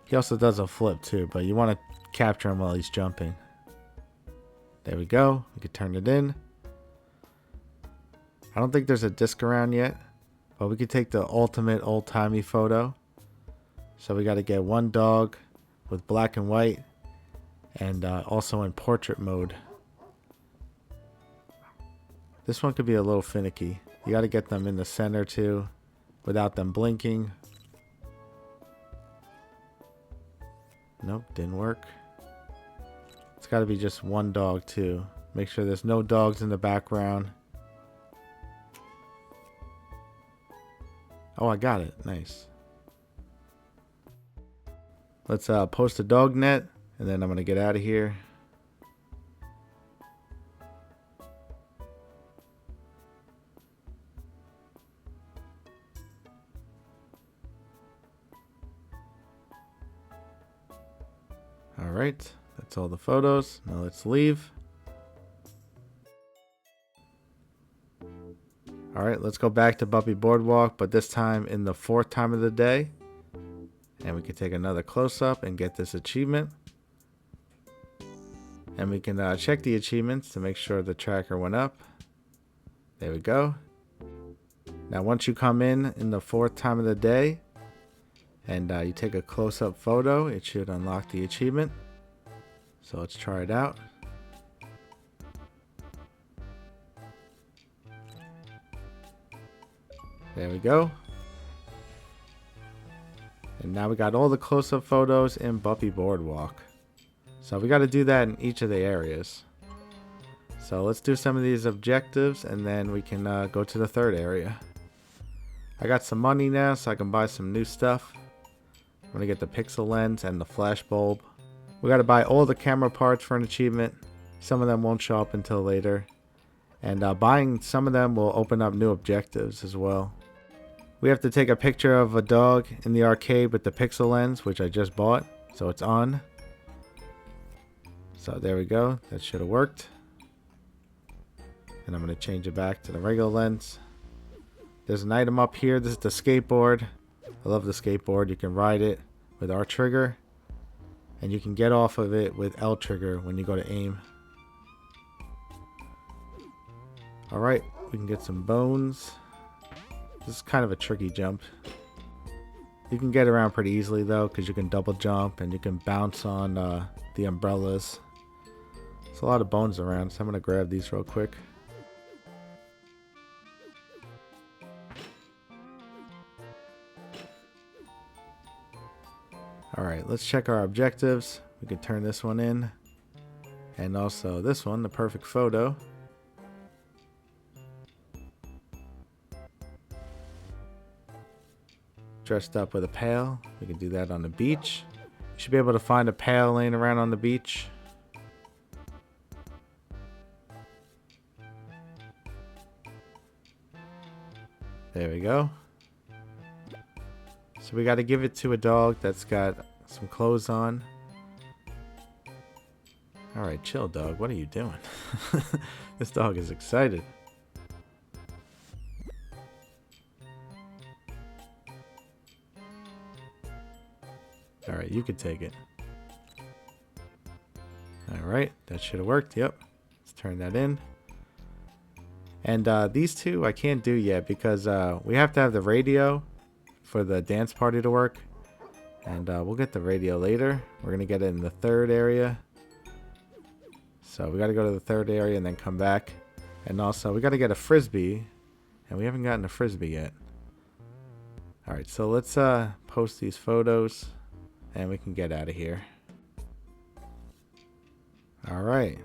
Speaker 2: He also does a flip too, but you want to capture him while he's jumping. There we go. We can turn it in. I don't think there's a disc around yet. But we could take the ultimate old-timey photo. So we got to get one dog with black and white and also in portrait mode. This one could be a little finicky. You got to get them in the center too without them blinking. Nope, didn't work. It's got to be just one dog too. Make sure there's no dogs in the background. Oh, I got it. Nice. Let's post a dog net, and then I'm going to get out of here. Alright, that's all the photos. Now let's leave. Alright, let's go back to Puppy Boardwalk, but this time in the 4th time of the day. And we can take another close-up and get this achievement. And we can check the achievements to make sure the tracker went up. There we go. Now once you come in the 4th time of the day, and you take a close-up photo, it should unlock the achievement. So let's try it out. There we go. And now we got all the close-up photos in Puppy Boardwalk. So we got to do that in each of the areas. So let's do some of these objectives and then we can go to the 3rd area. I got some money now so I can buy some new stuff. I'm going to get the pixel lens and the flash bulb. We got to buy all the camera parts for an achievement. Some of them won't show up until later. And buying some of them will open up new objectives as well. We have to take a picture of a dog in the arcade with the pixel lens, which I just bought. So it's on. So there we go. That should have worked. And I'm going to change it back to the regular lens. There's an item up here. This is the skateboard. I love the skateboard. You can ride it with R trigger. And you can get off of it with L trigger when you go to aim. Alright, we can get some bones. This is kind of a tricky jump. You can get around pretty easily though, because you can double jump and you can bounce on the umbrellas. There's a lot of bones around, so I'm going to grab these real quick. Alright, let's check our objectives. We can turn this one in. And also this one, the perfect photo. Dressed up with a pail. We can do that on the beach. You should be able to find a pail laying around on the beach. There we go. So we got to give it to a dog that's got some clothes on. Alright, chill dog. What are you doing? This dog is excited. Alright, you could take it. Alright, that should have worked. Yep. Let's turn that in. And these two I can't do yet because we have to have the radio for the dance party to work. And we'll get the radio later. We're going to get it in the 3rd area. So we got to go to the 3rd area and then come back. And also we got to get a frisbee. And we haven't gotten a frisbee yet. Alright, so let's post these photos. And we can get out of here. Alright.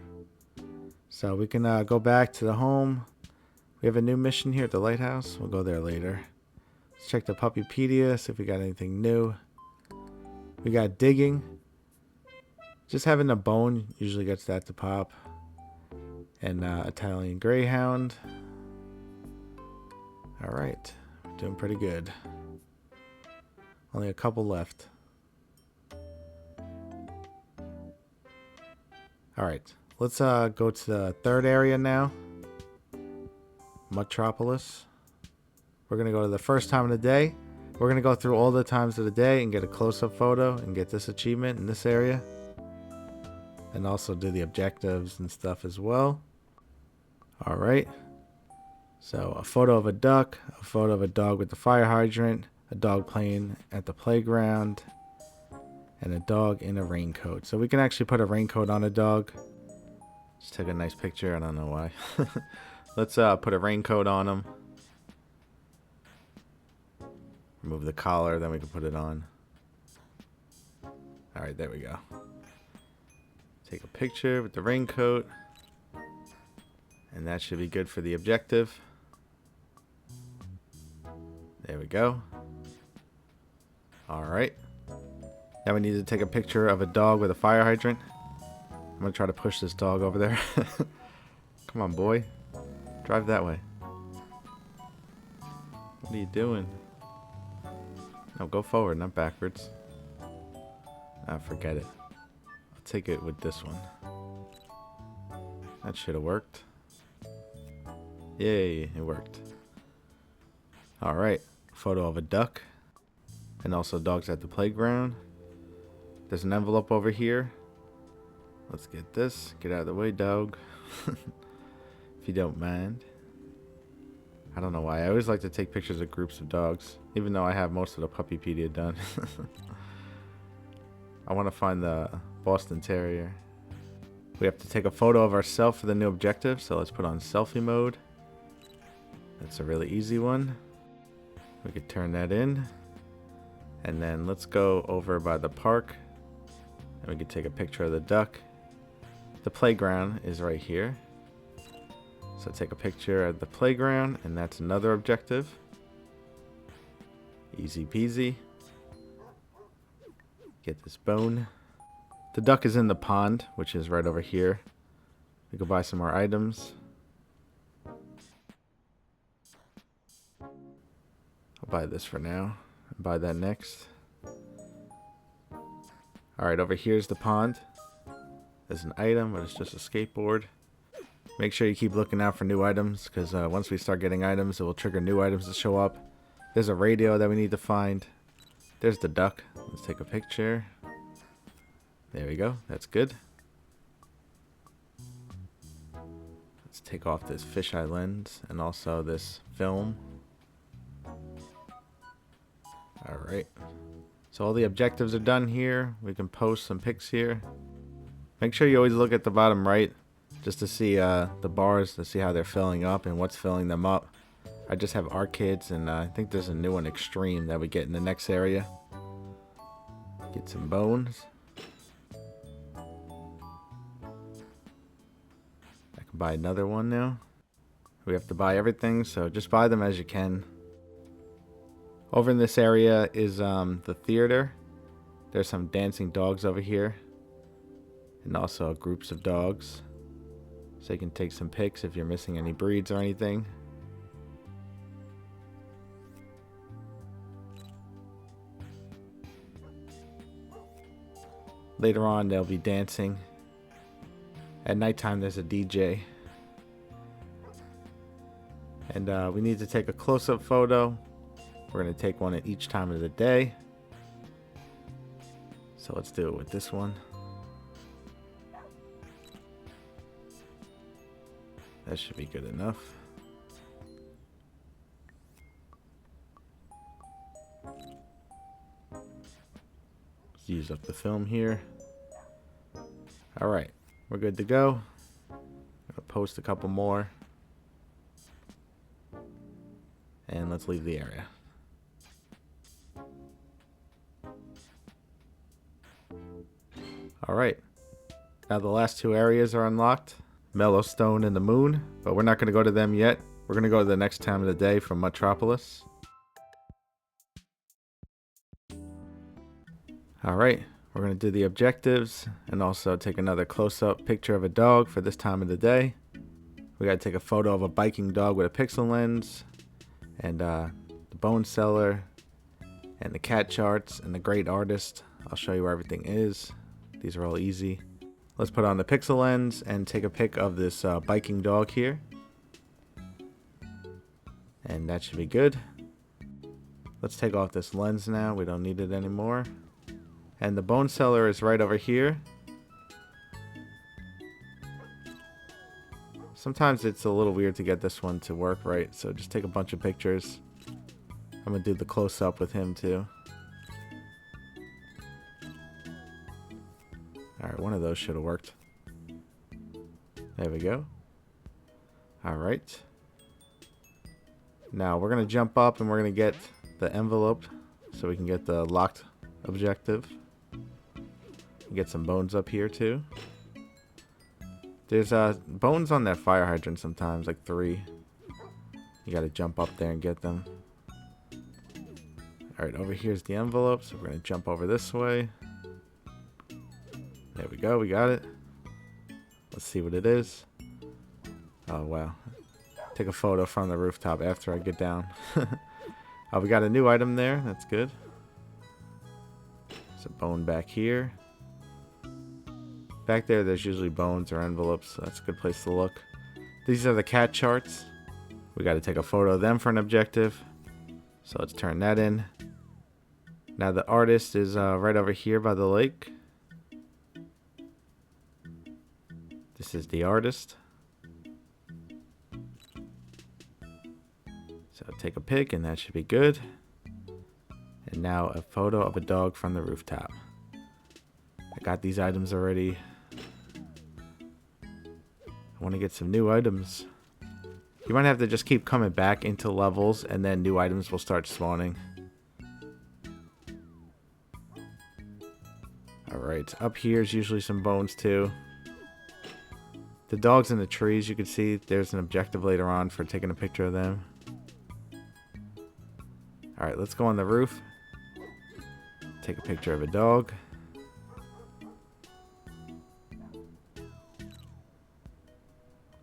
Speaker 2: So we can go back to the home. We have a new mission here at the Lighthouse. We'll go there later. Let's check the Puppypedia, see if we got anything new. We got digging. Just having a bone usually gets that to pop. And Italian Greyhound. Alright. We're doing pretty good. Only a couple left. Alright, let's go to the 3rd area now. Metropolis. We're going to go to the 1st time of the day. We're going to go through all the times of the day and get a close-up photo and get this achievement in this area. And also do the objectives and stuff as well. Alright. So a photo of a duck, a photo of a dog with the fire hydrant, a dog playing at the playground, and a dog in a raincoat. So we can actually put a raincoat on a dog. Just took a nice picture. I don't know why. Let's put a raincoat on him. Remove the collar, then we can put it on. Alright, there we go. Take a picture with the raincoat. And that should be good for the objective. There we go. Alright. Now we need to take a picture of a dog with a fire hydrant. I'm going to try to push this dog over there. Come on, boy. Drive that way. What are you doing? No, go forward, not backwards. Ah, forget it. I'll take it with this one. That should have worked. Yay, it worked. Alright, photo of a duck. And also dogs at the playground. There's an envelope over here. Let's get this. Get out of the way, dog. If you don't mind. I don't know why. I always like to take pictures of groups of dogs. Even though I have most of the Puppypedia done. I want to find the Boston Terrier. We have to take a photo of ourselves for the new objective. So let's put on selfie mode. That's a really easy one. We could turn that in. And then let's go over by the park. And we could take a picture of the duck. The playground is right here. So take a picture of the playground, and that's another objective. Easy peasy. Get this bone. The duck is in the pond, which is right over here. We could buy some more items. I'll buy this for now. Buy that next. Alright, over here's the pond. There's an item, but it's just a skateboard. Make sure you keep looking out for new items, because once we start getting items, it will trigger new items to show up. There's a radio that we need to find. There's the duck. Let's take a picture. There we go. That's good. Let's take off this fisheye lens and also this film. Alright. So all the objectives are done here. We can post some pics here. Make sure you always look at the bottom right just to see the bars, to see how they're filling up and what's filling them up. I just have arcades, and I think there's a new one, extreme, that we get in the next area. Get some bones. I can buy another one now. We have to buy everything, so just buy them as you can. Over in this area is the theater. There's some dancing dogs over here. And also groups of dogs. So you can take some pics if you're missing any breeds or anything. Later on they'll be dancing. At nighttime there's a DJ. And we need to take a close-up photo. We're going to take one at each time of the day. So let's do it with this one. That should be good enough. Let's use up the film here. Alright, we're good to go. I'm gonna post a couple more. And let's leave the area. Alright, now the last two areas are unlocked. Mellowstone and the moon, but we're not going to go to them yet. We're going to go to the next time of the day from Metropolis. Alright, we're going to do the objectives and also take another close-up picture of a dog for this time of the day. We got to take a photo of a biking dog with a pixel lens, and the bone seller, and the cat charts, and the great artist. I'll show you where everything is. These are all easy. Let's put on the pixel lens and take a pic of this biking dog here. And that should be good. Let's take off this lens now. We don't need it anymore. And the bone seller is right over here. Sometimes it's a little weird to get this one to work right, so just take a bunch of pictures. I'm going to do the close-up with him too. Alright, one of those should have worked. There we go. Alright. Now we're going to jump up and we're going to get the envelope so we can get the locked objective. Get some bones up here too. There's bones on that fire hydrant sometimes, like 3. You got to jump up there and get them. Alright, over here's the envelope, so we're going to jump over this way. There we go, we got it. Let's see what it is. Oh, wow. Take a photo from the rooftop after I get down. Oh, we got a new item there. That's good. There's a bone back here. Back there, there's usually bones or envelopes, so that's a good place to look. These are the cat charts. We got to take a photo of them for an objective. So let's turn that in. Now the artist is right over here by the lake. This is the artist. So take a pic and that should be good. And now a photo of a dog from the rooftop. I got these items already. I want to get some new items. You might have to just keep coming back into levels and then new items will start spawning. Alright, up here is usually some bones too. The dogs in the trees, you can see there's an objective later on for taking a picture of them. Alright, let's go on the roof. Take a picture of a dog.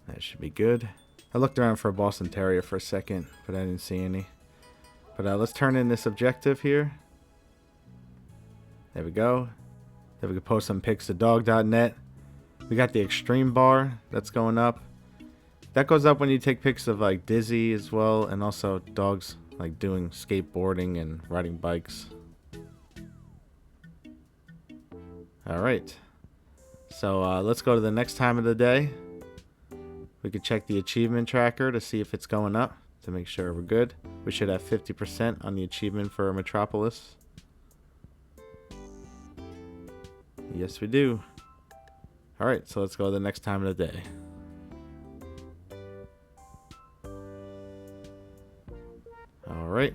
Speaker 2: That should be good. I looked around for a Boston Terrier for a second, but I didn't see any. But let's turn in this objective here. There we go. Then we can post some pics to dog.net. We got the extreme bar that's going up. That goes up when you take pics of like Dizzy as well, and also dogs like doing skateboarding and riding bikes. Alright. So let's go to the next time of the day. We could check the achievement tracker to see if it's going up to make sure we're good. We should have 50% on the achievement for Metropolis. Yes, we do. Alright, so let's go to the next time of the day. Alright.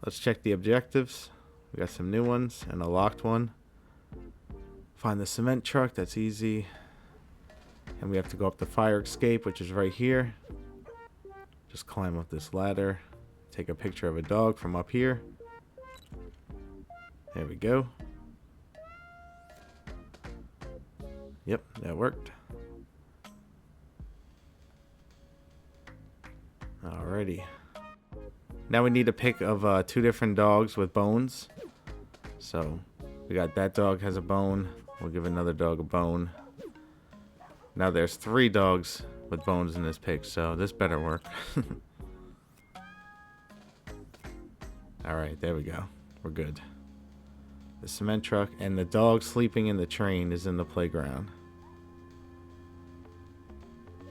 Speaker 2: Let's check the objectives. We got some new ones and a locked one. Find the cement truck, that's easy. And we have to go up the fire escape, which is right here. Just climb up this ladder. Take a picture of a dog from up here. There we go. Yep, that worked. Alrighty. Now we need a pic of 2 different dogs with bones. So we got that dog has a bone. We'll give another dog a bone. Now there's 3 dogs with bones in this pic, so this better work. Alright, there we go. We're good. The cement truck and the dog sleeping in the train is in the playground.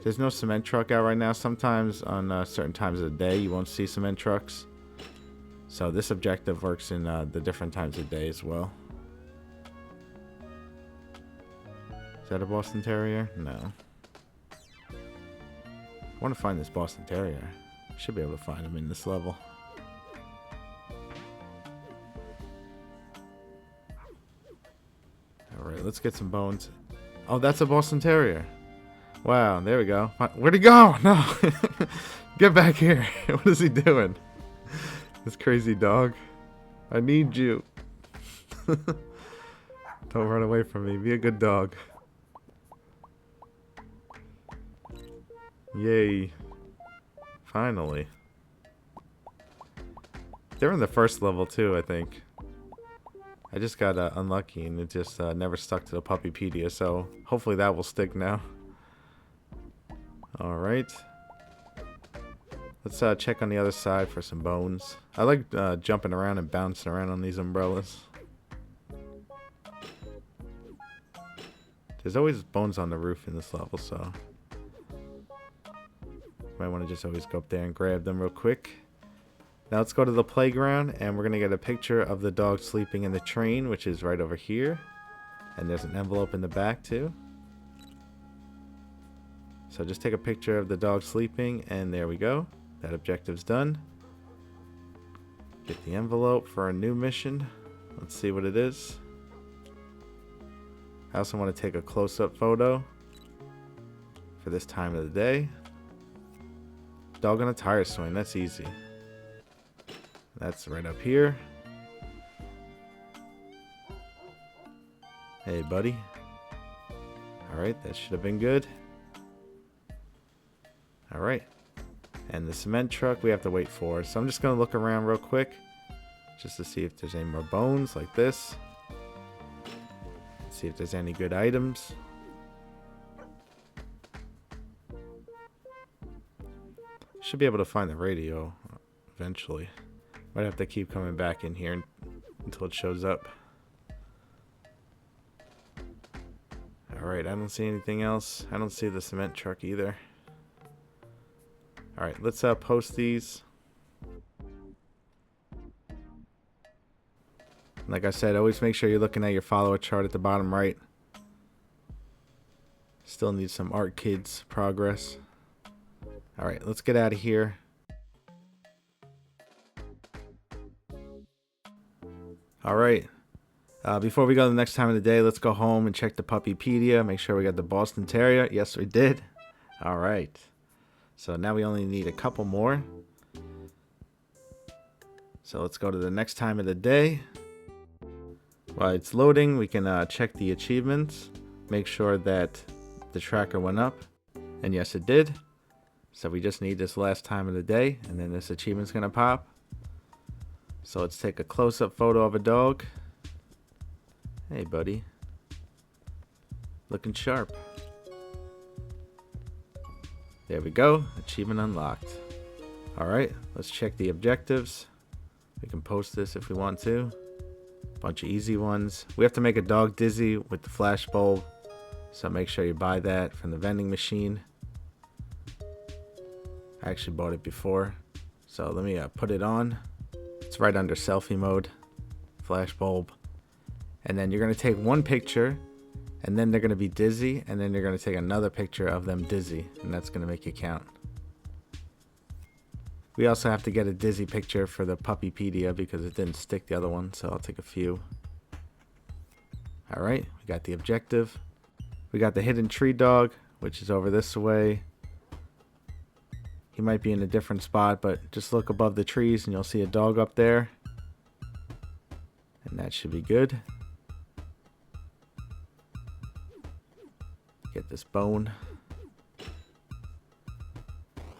Speaker 2: There's no cement truck out right now. Sometimes on certain times of the day you won't see cement trucks. So this objective works in the different times of the day as well. Is that a Boston Terrier? No. I want to find this Boston Terrier. Should be able to find him in this level. Alright, let's get some bones. Oh, that's a Boston Terrier. Wow, there we go. Where'd he go? No! Get back here. What is he doing? This crazy dog. I need you. Don't run away from me. Be a good dog. Yay. Finally. They're in the first level too, I think. I just got unlucky and it just never stuck to the Puppypedia, so hopefully that will stick now. Alright. Let's check on the other side for some bones. I like jumping around and bouncing around on these umbrellas. There's always bones on the roof in this level, so might want to just always go up there and grab them real quick. Now let's go to the playground and we're going to get a picture of the dog sleeping in the train, which is right over here. And there's an envelope in the back too. So just take a picture of the dog sleeping and there we go. That objective's done. Get the envelope for a new mission. Let's see what it is. I also want to take a close-up photo for this time of the day. Dog on a tire swing, that's easy. That's right up here. Hey, buddy. Alright, that should have been good. Alright. And the cement truck we have to wait for. So I'm just going to look around real quick. Just to see if there's any more bones like this. See if there's any good items. Should be able to find the radio. eventually. Might have to keep coming back in here until it shows up. Alright, I don't see anything else. I don't see the cement truck either. Alright, let's post these. Like I said, always make sure you're looking at your follower chart at the bottom right. Still need some Art Kids progress. Alright, let's get out of here. Alright, before we go to the next time of the day, let's go home and check the Puppypedia. Make sure we got the Boston Terrier. Yes, we did. Alright, so now we only need a couple more. So let's go to the next time of the day. While it's loading, we can check the achievements. Make sure that the tracker went up. And yes, it did. So we just need this last time of the day, and then this achievement's going to pop. So let's take a close-up photo of a dog. Hey, buddy. Looking sharp. There we go. Achievement unlocked. Alright, let's check the objectives. We can post this if we want to. Bunch of easy ones. We have to make a dog dizzy with the flash bulb. So make sure you buy that from the vending machine. I actually bought it before. So let me put it on. It's right under selfie mode, flash bulb. And then you're going to take one picture, and then they're going to be dizzy, and then you're going to take another picture of them dizzy, and that's going to make you count. We also have to get a dizzy picture for the Puppypedia because it didn't stick the other one, so I'll take a few. Alright, we got the objective. We got the hidden tree dog, which is over this way. He might be in a different spot, but just look above the trees and you'll see a dog up there. And that should be good. Get this bone.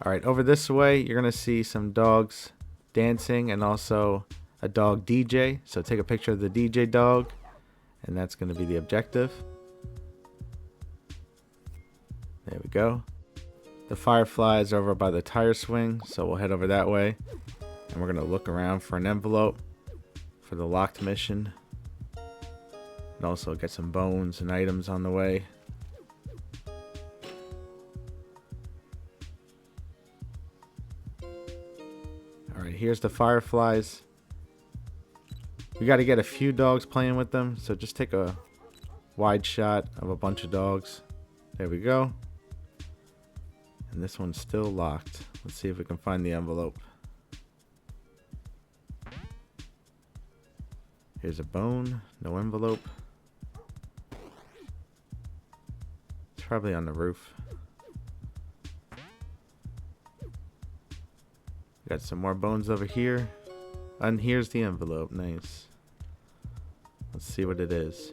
Speaker 2: Alright, over this way, you're going to see some dogs dancing and also a dog DJ. So take a picture of the DJ dog, and that's going to be the objective. There we go. The firefly is over by the tire swing, so we'll head over that way. And we're going to look around for an envelope for the locked mission. And also get some bones and items on the way. Alright, here's the fireflies. We got to get a few dogs playing with them, so just take a wide shot of a bunch of dogs. There we go. And this one's still locked. Let's see if we can find the envelope. Here's a bone. No envelope. It's probably on the roof. Got some more bones over here. And here's the envelope. Nice. Let's see what it is.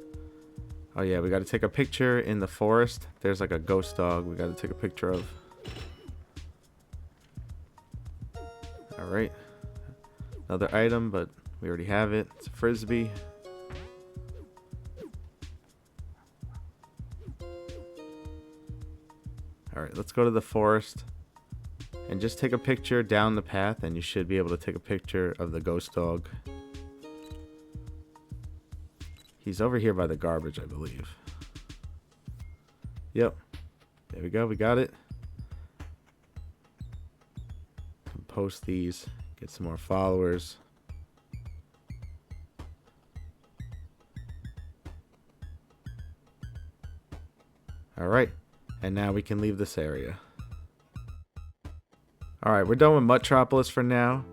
Speaker 2: Oh yeah, we got to take a picture in the forest. There's like a ghost dog we got to take a picture of. Alright. Another item, but we already have it. It's a frisbee. Alright, let's go to the forest. And just take a picture down the path, and you should be able to take a picture of the ghost dog. He's over here by the garbage, I believe. Yep. There we go, we got it. Post these, get some more followers. Alright, and now we can leave this area. Alright, we're done with Metropolis for now.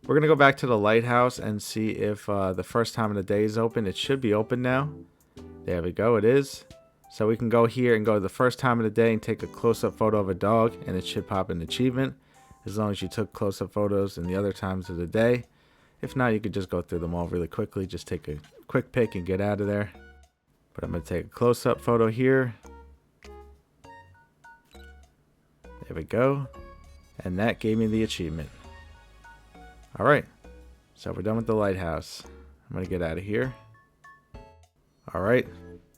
Speaker 2: We're going to go back to the Lighthouse and see if the first time of the day is open. It should be open now. There we go, it is. So we can go here and go to the first time of the day and take a close-up photo of a dog, and it should pop an achievement. As long as you took close-up photos in the other times of the day. If not, you could just go through them all really quickly. Just take a quick pic and get out of there. But I'm going to take a close-up photo here. There we go. And that gave me the achievement. Alright. So we're done with the lighthouse. I'm going to get out of here. Alright.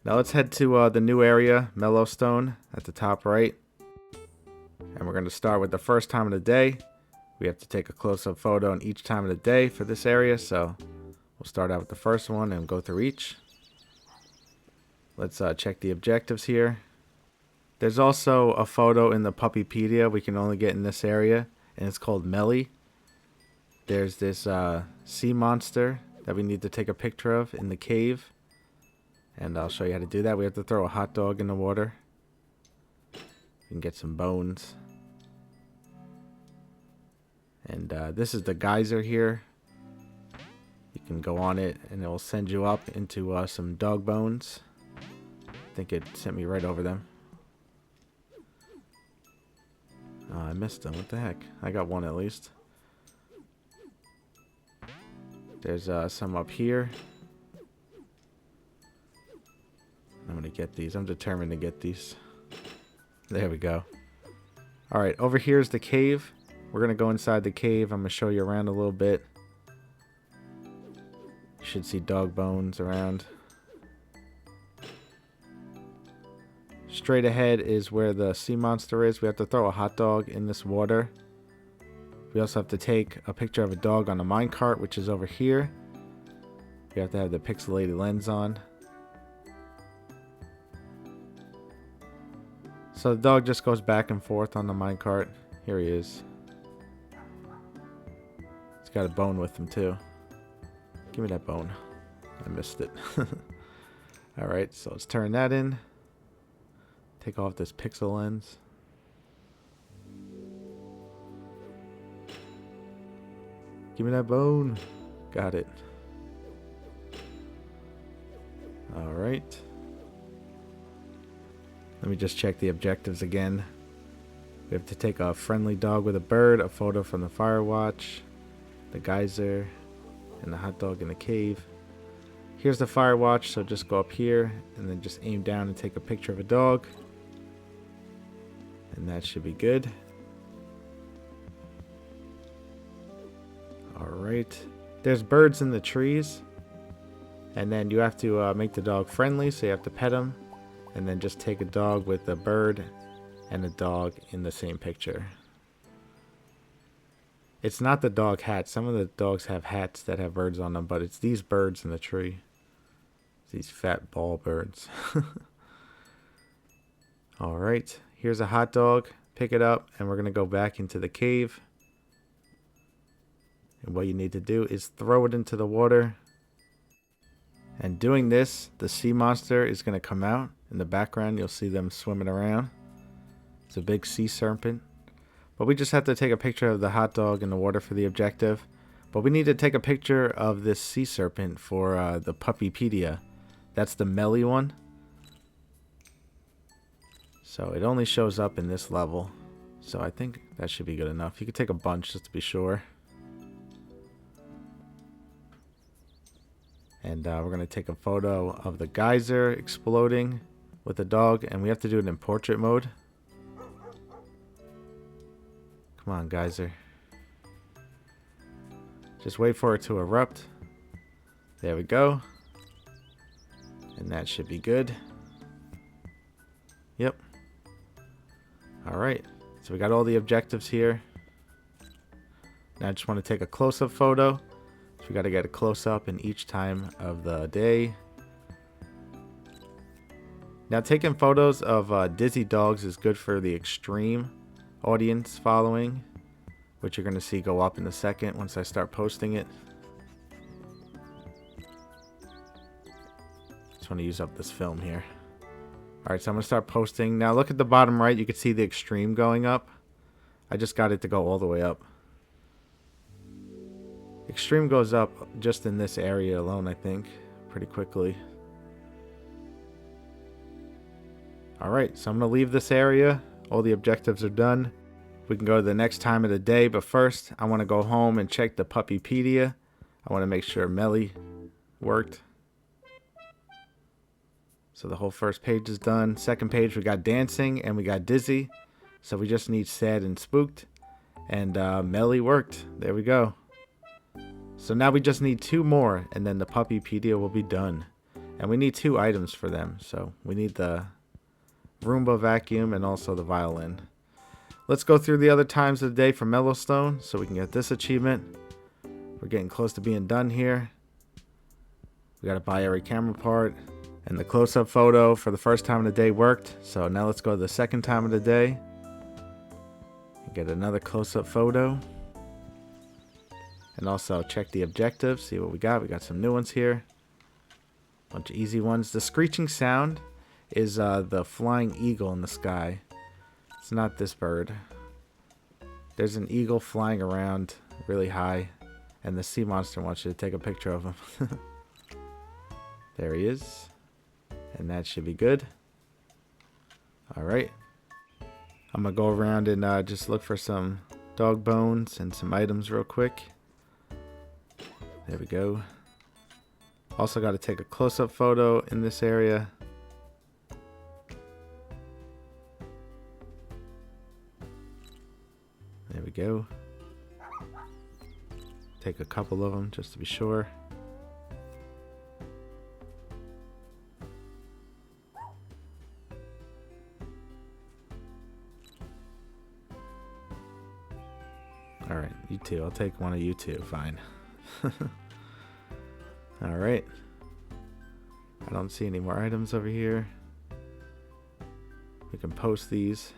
Speaker 2: Now let's head to the new area, Mellowstone, at the top right. And we're going to start with the first time of the day. We have to take a close-up photo in each time of the day for this area, so we'll start out with the first one and go through each. Let's check the objectives here. There's also a photo in the Puppypedia we can only get in this area, and it's called Melly. There's this sea monster that we need to take a picture of in the cave, and I'll show you how to do that. We have to throw a hot dog in the water. You can get some bones. And this is the geyser here. You can go on it and it will send you up into some dog bones. I think it sent me right over them. Oh, I missed them. What the heck? I got one at least. There's some up here. I'm going to get these. I'm determined to get these. There we go. Alright, over here is the cave. We're going to go inside the cave. I'm going to show you around a little bit. You should see dog bones around. Straight ahead is where the sea monster is. We have to throw a hot dog in this water. We also have to take a picture of a dog on a minecart, which is over here. We have to have the pixelated lens on. So the dog just goes back and forth on the minecart. Here he is. He's got a bone with him too. Give me that bone. I missed it. Alright, so let's turn that in. Take off this pixel lens. Give me that bone. Got it. Alright. Let me just check the objectives again. We have to take a friendly dog with a bird, a photo from the fire watch, the geyser, and the hot dog in the cave. Here's the fire watch, so just go up here and then just aim down and take a picture of a dog. And that should be good. Alright. There's birds in the trees. And then you have to make the dog friendly, so you have to pet him. And then just take a dog with a bird and a dog in the same picture. It's not the dog hat. Some of the dogs have hats that have birds on them, but it's these birds in the tree. These fat ball birds. Alright. Here's a hot dog. Pick it up, and we're going to go back into the cave. And what you need to do is throw it into the water. And doing this, the sea monster is going to come out. In the background, you'll see them swimming around. It's a big sea serpent. But we just have to take a picture of the hot dog in the water for the objective. But we need to take a picture of this sea serpent for the Puppypedia. That's the Melly one. So it only shows up in this level. So I think that should be good enough. You could take a bunch just to be sure. And we're going to take a photo of the geyser exploding with the dog. And we have to do it in portrait mode. Come on, geyser. Just wait for it to erupt. There we go. And that should be good. Yep. Alright, so we got all the objectives here. Now I just want to take a close-up photo. So we got to get a close-up in each time of the day. Now taking photos of dizzy dogs is good for the extreme audience following, which you're going to see go up in a second once I start posting it. Just want to use up this film here. Alright, so I'm going to start posting. Now look at the bottom right. You can see the extreme going up. I just got it to go all the way up. Extreme goes up just in this area alone, I think, pretty quickly. Alright, so I'm going to leave this area. All the objectives are done. We can go to the next time of the day, but first I want to go home and check the Puppypedia. I want to make sure Melly worked. So the whole first page is done. Second page, we got dancing and we got dizzy. So we just need sad and spooked. And Melly worked. There we go. So now we just need 2 more and then the Puppypedia will be done. And we need 2 items for them. So we need the Roomba vacuum and also the violin. Let's go through the other times of the day for Mellowstone so we can get this achievement. We're getting close to being done here. We got to buy every camera part. And the close-up photo for the first time of the day worked. So now let's go to the second time of the day. Get another close-up photo. And also check the objectives. See what we got. We got some new ones here. Bunch of easy ones. The screeching sound is the flying eagle in the sky. It's not this bird. There's an eagle flying around really high. And the sea monster wants you to take a picture of him. There he is. And that should be good. Alright. I'm going to go around and just look for some dog bones and some items real quick. There we go. Also got to take a close-up photo in this area. There we go. Take a couple of them just to be sure. Alright, you two. I'll take one of you two. Fine. Alright. I don't see any more items over here. We can post these.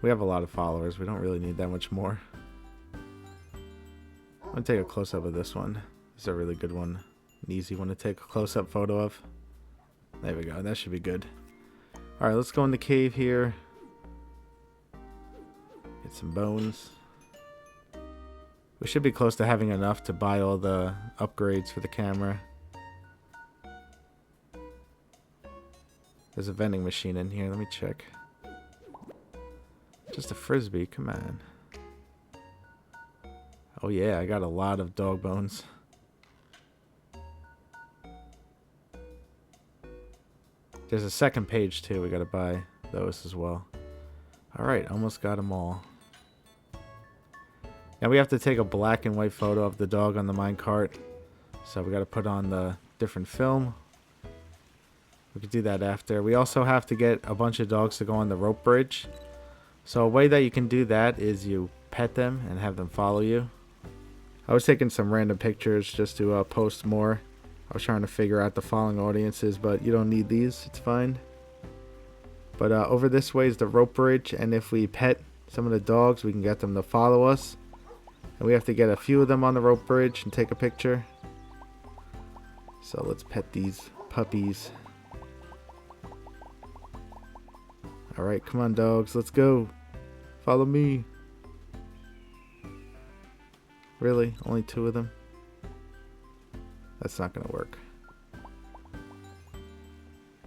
Speaker 2: We have a lot of followers. We don't really need that much more. I'm going to take a close-up of this one. This is a really good one. An easy one to take a close-up photo of. There we go. That should be good. Alright, let's go in the cave here. Get some bones. We should be close to having enough to buy all the upgrades for the camera. There's a vending machine in here. Let me check. Just a frisbee. Come on. Oh yeah, I got a lot of dog bones. There's a second page too. We gotta buy those as well. Alright, almost got them all. Now we have to take a black and white photo of the dog on the minecart. So we gotta put on the different film. We could do that after. We also have to get a bunch of dogs to go on the rope bridge. So a way that you can do that is you pet them and have them follow you. I was taking some random pictures just to post more. I was trying to figure out the following audiences, but you don't need these. It's fine. But over this way is the rope bridge, and if we pet some of the dogs, we can get them to follow us. And we have to get a few of them on the rope bridge and take a picture. So let's pet these puppies. Alright, come on dogs, let's go. Follow me. Really? Only 2 of them? That's not gonna work.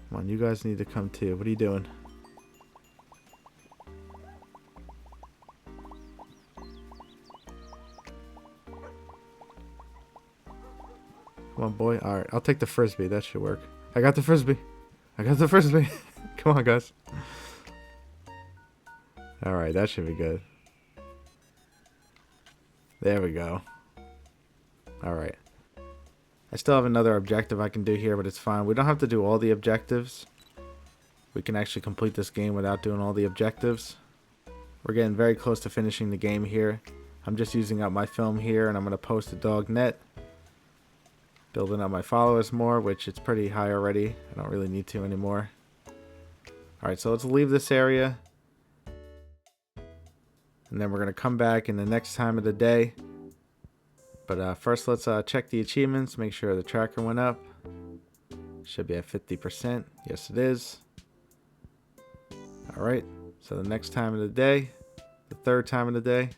Speaker 2: Come on, you guys need to come too. What are you doing? Come on, boy. Alright, I'll take the frisbee. That should work. I got the frisbee. I got the frisbee. Come on, guys. Alright, that should be good. There we go. Alright. I still have another objective I can do here, but it's fine. We don't have to do all the objectives. We can actually complete this game without doing all the objectives. We're getting very close to finishing the game here. I'm just using up my film here, and I'm going to post a dog net. Building up my followers more, which it's pretty high already. I don't really need to anymore. Alright, so let's leave this area. And then we're going to come back in the next time of the day. But first let's check the achievements, make sure the tracker went up. Should be at 50%. Yes, it is. Alright, so the next time of the day, the third time of the day.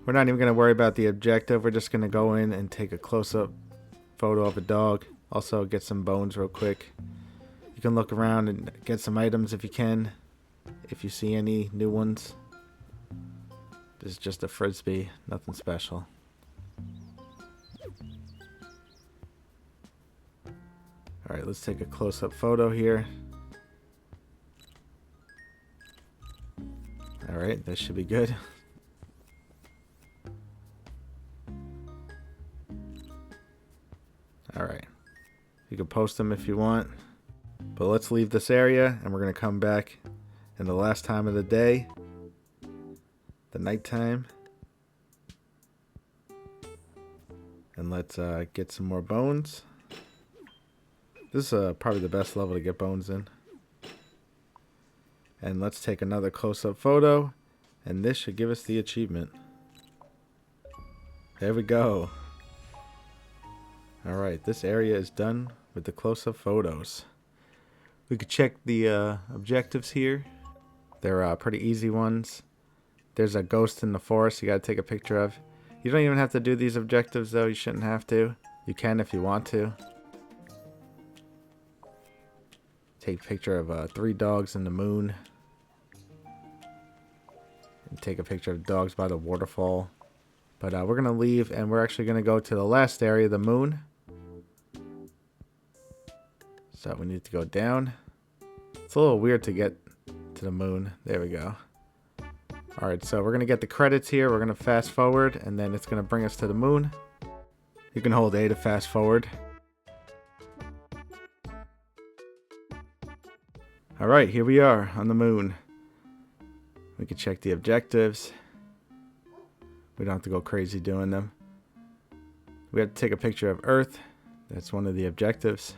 Speaker 2: We're not even going to worry about the objective. We're just going to go in and take a close-up photo of a dog. Also get some bones real quick. You can look around and get some items if you can. If you see any new ones. This is just a frisbee, nothing special. Alright, let's take a close-up photo here. Alright, that should be good. Alright. You can post them if you want. But let's leave this area and we're going to come back And the last time of the day, the nighttime. And let's get some more bones. This is probably the best level to get bones in. And let's take another close-up photo. And this should give us the achievement. There we go. Alright, this area is done with the close-up photos. We could check the objectives here. They're pretty easy ones. There's a ghost in the forest you gotta take a picture of. You don't even have to do these objectives though, you shouldn't have to. You can if you want to. Take a picture of 3 dogs in the moon. And take a picture of dogs by the waterfall. But we're gonna leave and we're actually gonna go to the last area, the moon. So we need to go down. It's a little weird to get to the moon. There we go. Alright, so we're going to get the credits here. We're going to fast forward, and then it's going to bring us to the moon. You can hold A to fast forward. Alright, here we are on the moon. We can check the objectives. We don't have to go crazy doing them. We have to take a picture of Earth. That's one of the objectives.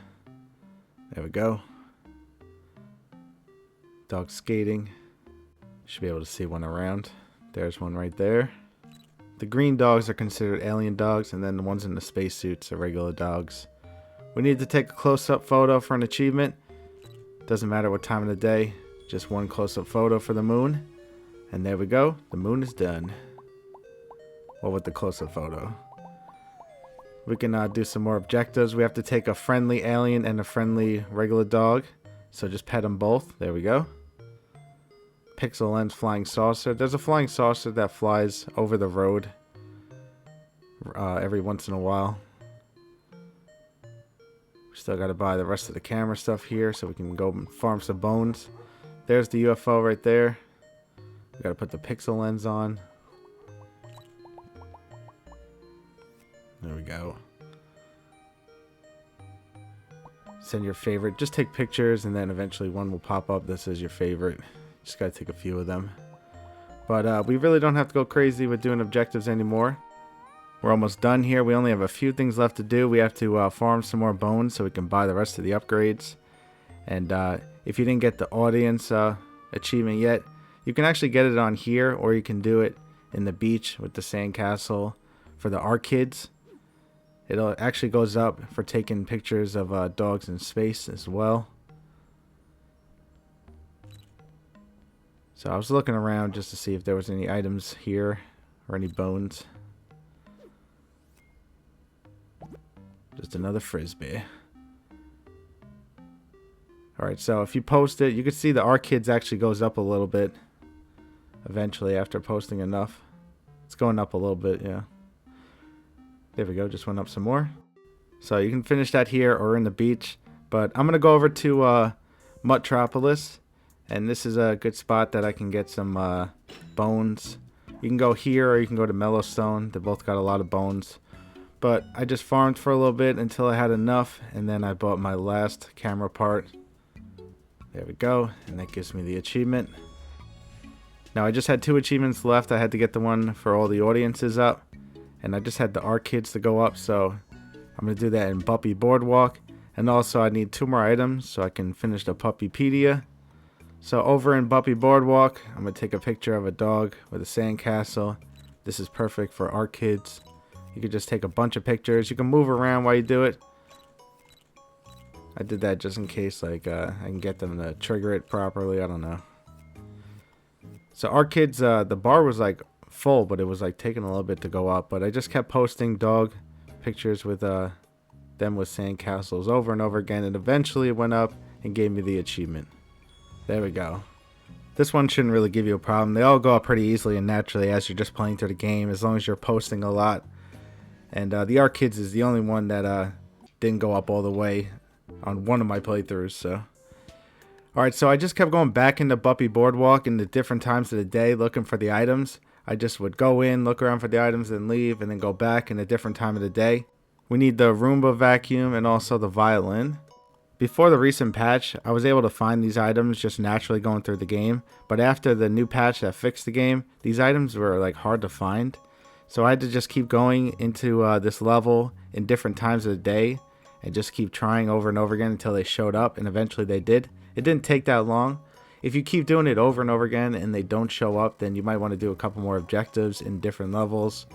Speaker 2: There we go. Dog skating. Should be able to see one around. There's one right there. The green dogs are considered alien dogs, and then the ones in the spacesuits are regular dogs. We need to take a close-up photo for an achievement. Doesn't matter what time of the day, just one close-up photo for the moon. And there we go, the moon is done. Well, with the close-up photo. We can do some more objectives. We have to take a friendly alien and a friendly regular dog. So just pet them both. There we go. Pixel lens flying saucer. There's a flying saucer that flies over the road every once in a while. We still got to buy the rest of the camera stuff here so we can go farm some bones. There's the UFO right there. We got to put the pixel lens on. There we go. Send your favorite. Just take pictures and then eventually one will pop up that says your favorite. Just gotta take a few of them. But we really don't have to go crazy with doing objectives anymore. We're almost done here. We only have a few things left to do. We have to farm some more bones so we can buy the rest of the upgrades. And if you didn't get the audience achievement yet, you can actually get it on here, or you can do it in the beach with the sandcastle for the art kids. It actually goes up for taking pictures of dogs in space as well. So I was looking around just to see if there was any items here or any bones. Just another frisbee. Alright, so if you post it, you can see the art kids actually goes up a little bit eventually after posting enough. It's going up a little bit, yeah. There we go, just went up some more. So you can finish that here or in the beach. But I'm going to go over to Metropolis. And this is a good spot that I can get some bones. You can go here or you can go to Mellowstone. They both got a lot of bones. But I just farmed for a little bit until I had enough. And then I bought my last camera part. There we go. And that gives me the achievement. Now I just had 2 achievements left. I had to get the one for all the audiences up. And I just had the art kids to go up. So I'm going to do that in Boardwalk. And also I need 2 more items so I can finish the Puppypedia. So over in Boardwalk, I'm going to take a picture of a dog with a sandcastle. This is perfect for art kids. You can just take a bunch of pictures. You can move around while you do it. I did that just in case I can get them to trigger it properly. I don't know. So art kids, the bar was like full, but it was like taking a little bit to go up. But I just kept posting dog pictures with them with sandcastles over and over again. And eventually it went up and gave me the achievement. There we go. This one shouldn't really give you a problem. They all go up pretty easily and naturally as you're just playing through the game, as long as you're posting a lot. And the art kids is the only one that didn't go up all the way on one of my playthroughs. So, alright, so I just kept going back into Boardwalk in the different times of the day looking for the items. I just would go in, look around for the items, and leave, and then go back in a different time of the day. We need the Roomba vacuum and also the violin. Before the recent patch, I was able to find these items just naturally going through the game, but after the new patch that fixed the game, these items were like hard to find. So I had to just keep going into this level in different times of the day and just keep trying over and over again until they showed up, and eventually they did. It didn't take that long. If you keep doing it over and over again and they don't show up, then you might want to do a couple more objectives in different levels.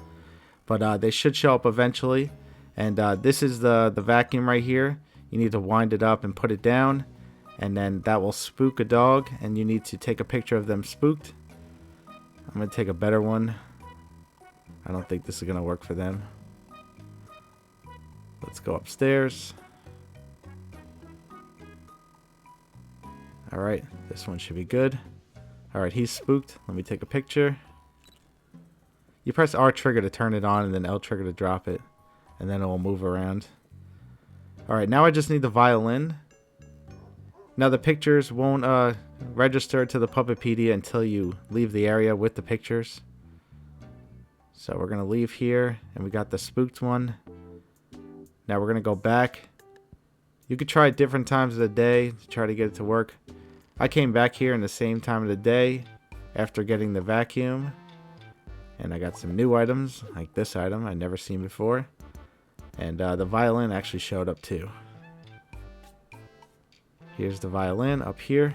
Speaker 2: But they should show up eventually. And this is the vacuum right here. You need to wind it up and put it down, and then that will spook a dog, and you need to take a picture of them spooked. I'm going to take a better one. I don't think this is going to work for them. Let's go upstairs. Alright, this one should be good. Alright, he's spooked. Let me take a picture. You press R trigger to turn it on and then L trigger to drop it, and then it will move around. Alright, now I just need the violin. Now the pictures won't register to the Puppypedia until you leave the area with the pictures. So we're going to leave here, and we got the spooked one. Now we're going to go back. You could try it different times of the day to try to get it to work. I came back here in the same time of the day after getting the vacuum. And I got some new items, like this item I'd never seen before. And the violin actually showed up too. Here's the violin up here.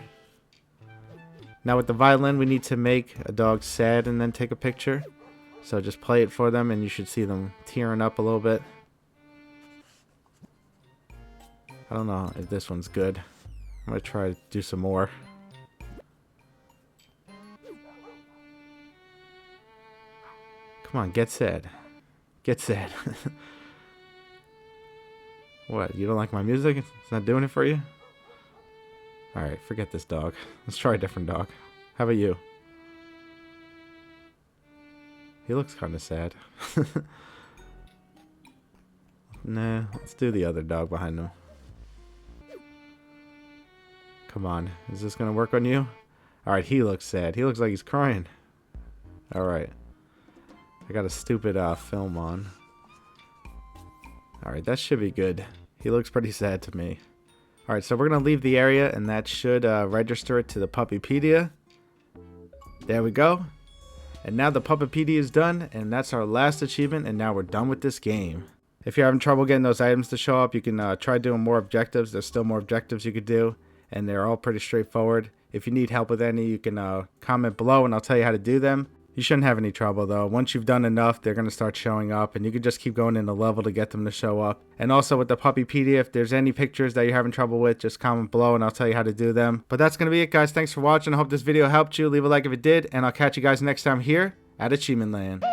Speaker 2: Now with the violin, we need to make a dog sad and then take a picture. So just play it for them and you should see them tearing up a little bit. I don't know if this one's good. I'm going to try to do some more. Come on, get sad. Get sad. What, you don't like my music? It's not doing it for you? Alright, forget this dog. Let's try a different dog. How about you? He looks kind of sad. Nah, let's do the other dog behind him. Come on, is this going to work on you? Alright, he looks sad. He looks like he's crying. Alright. I got a stupid film on. Alright, that should be good. He looks pretty sad to me. Alright, so we're going to leave the area, and that should register it to the Puppypedia. There we go. And now the Puppypedia is done, and that's our last achievement, and now we're done with this game. If you're having trouble getting those items to show up, you can try doing more objectives. There's still more objectives you could do, and they're all pretty straightforward. If you need help with any, you can comment below, and I'll tell you how to do them. You shouldn't have any trouble though. Once you've done enough, they're going to start showing up, and you can just keep going in the level to get them to show up. And also with the Puppypedia, if there's any pictures that you're having trouble with, just comment below and I'll tell you how to do them. But that's going to be it, guys. Thanks for watching. I hope this video helped you. Leave a like if it did, and I'll catch you guys next time here at Achievement Land.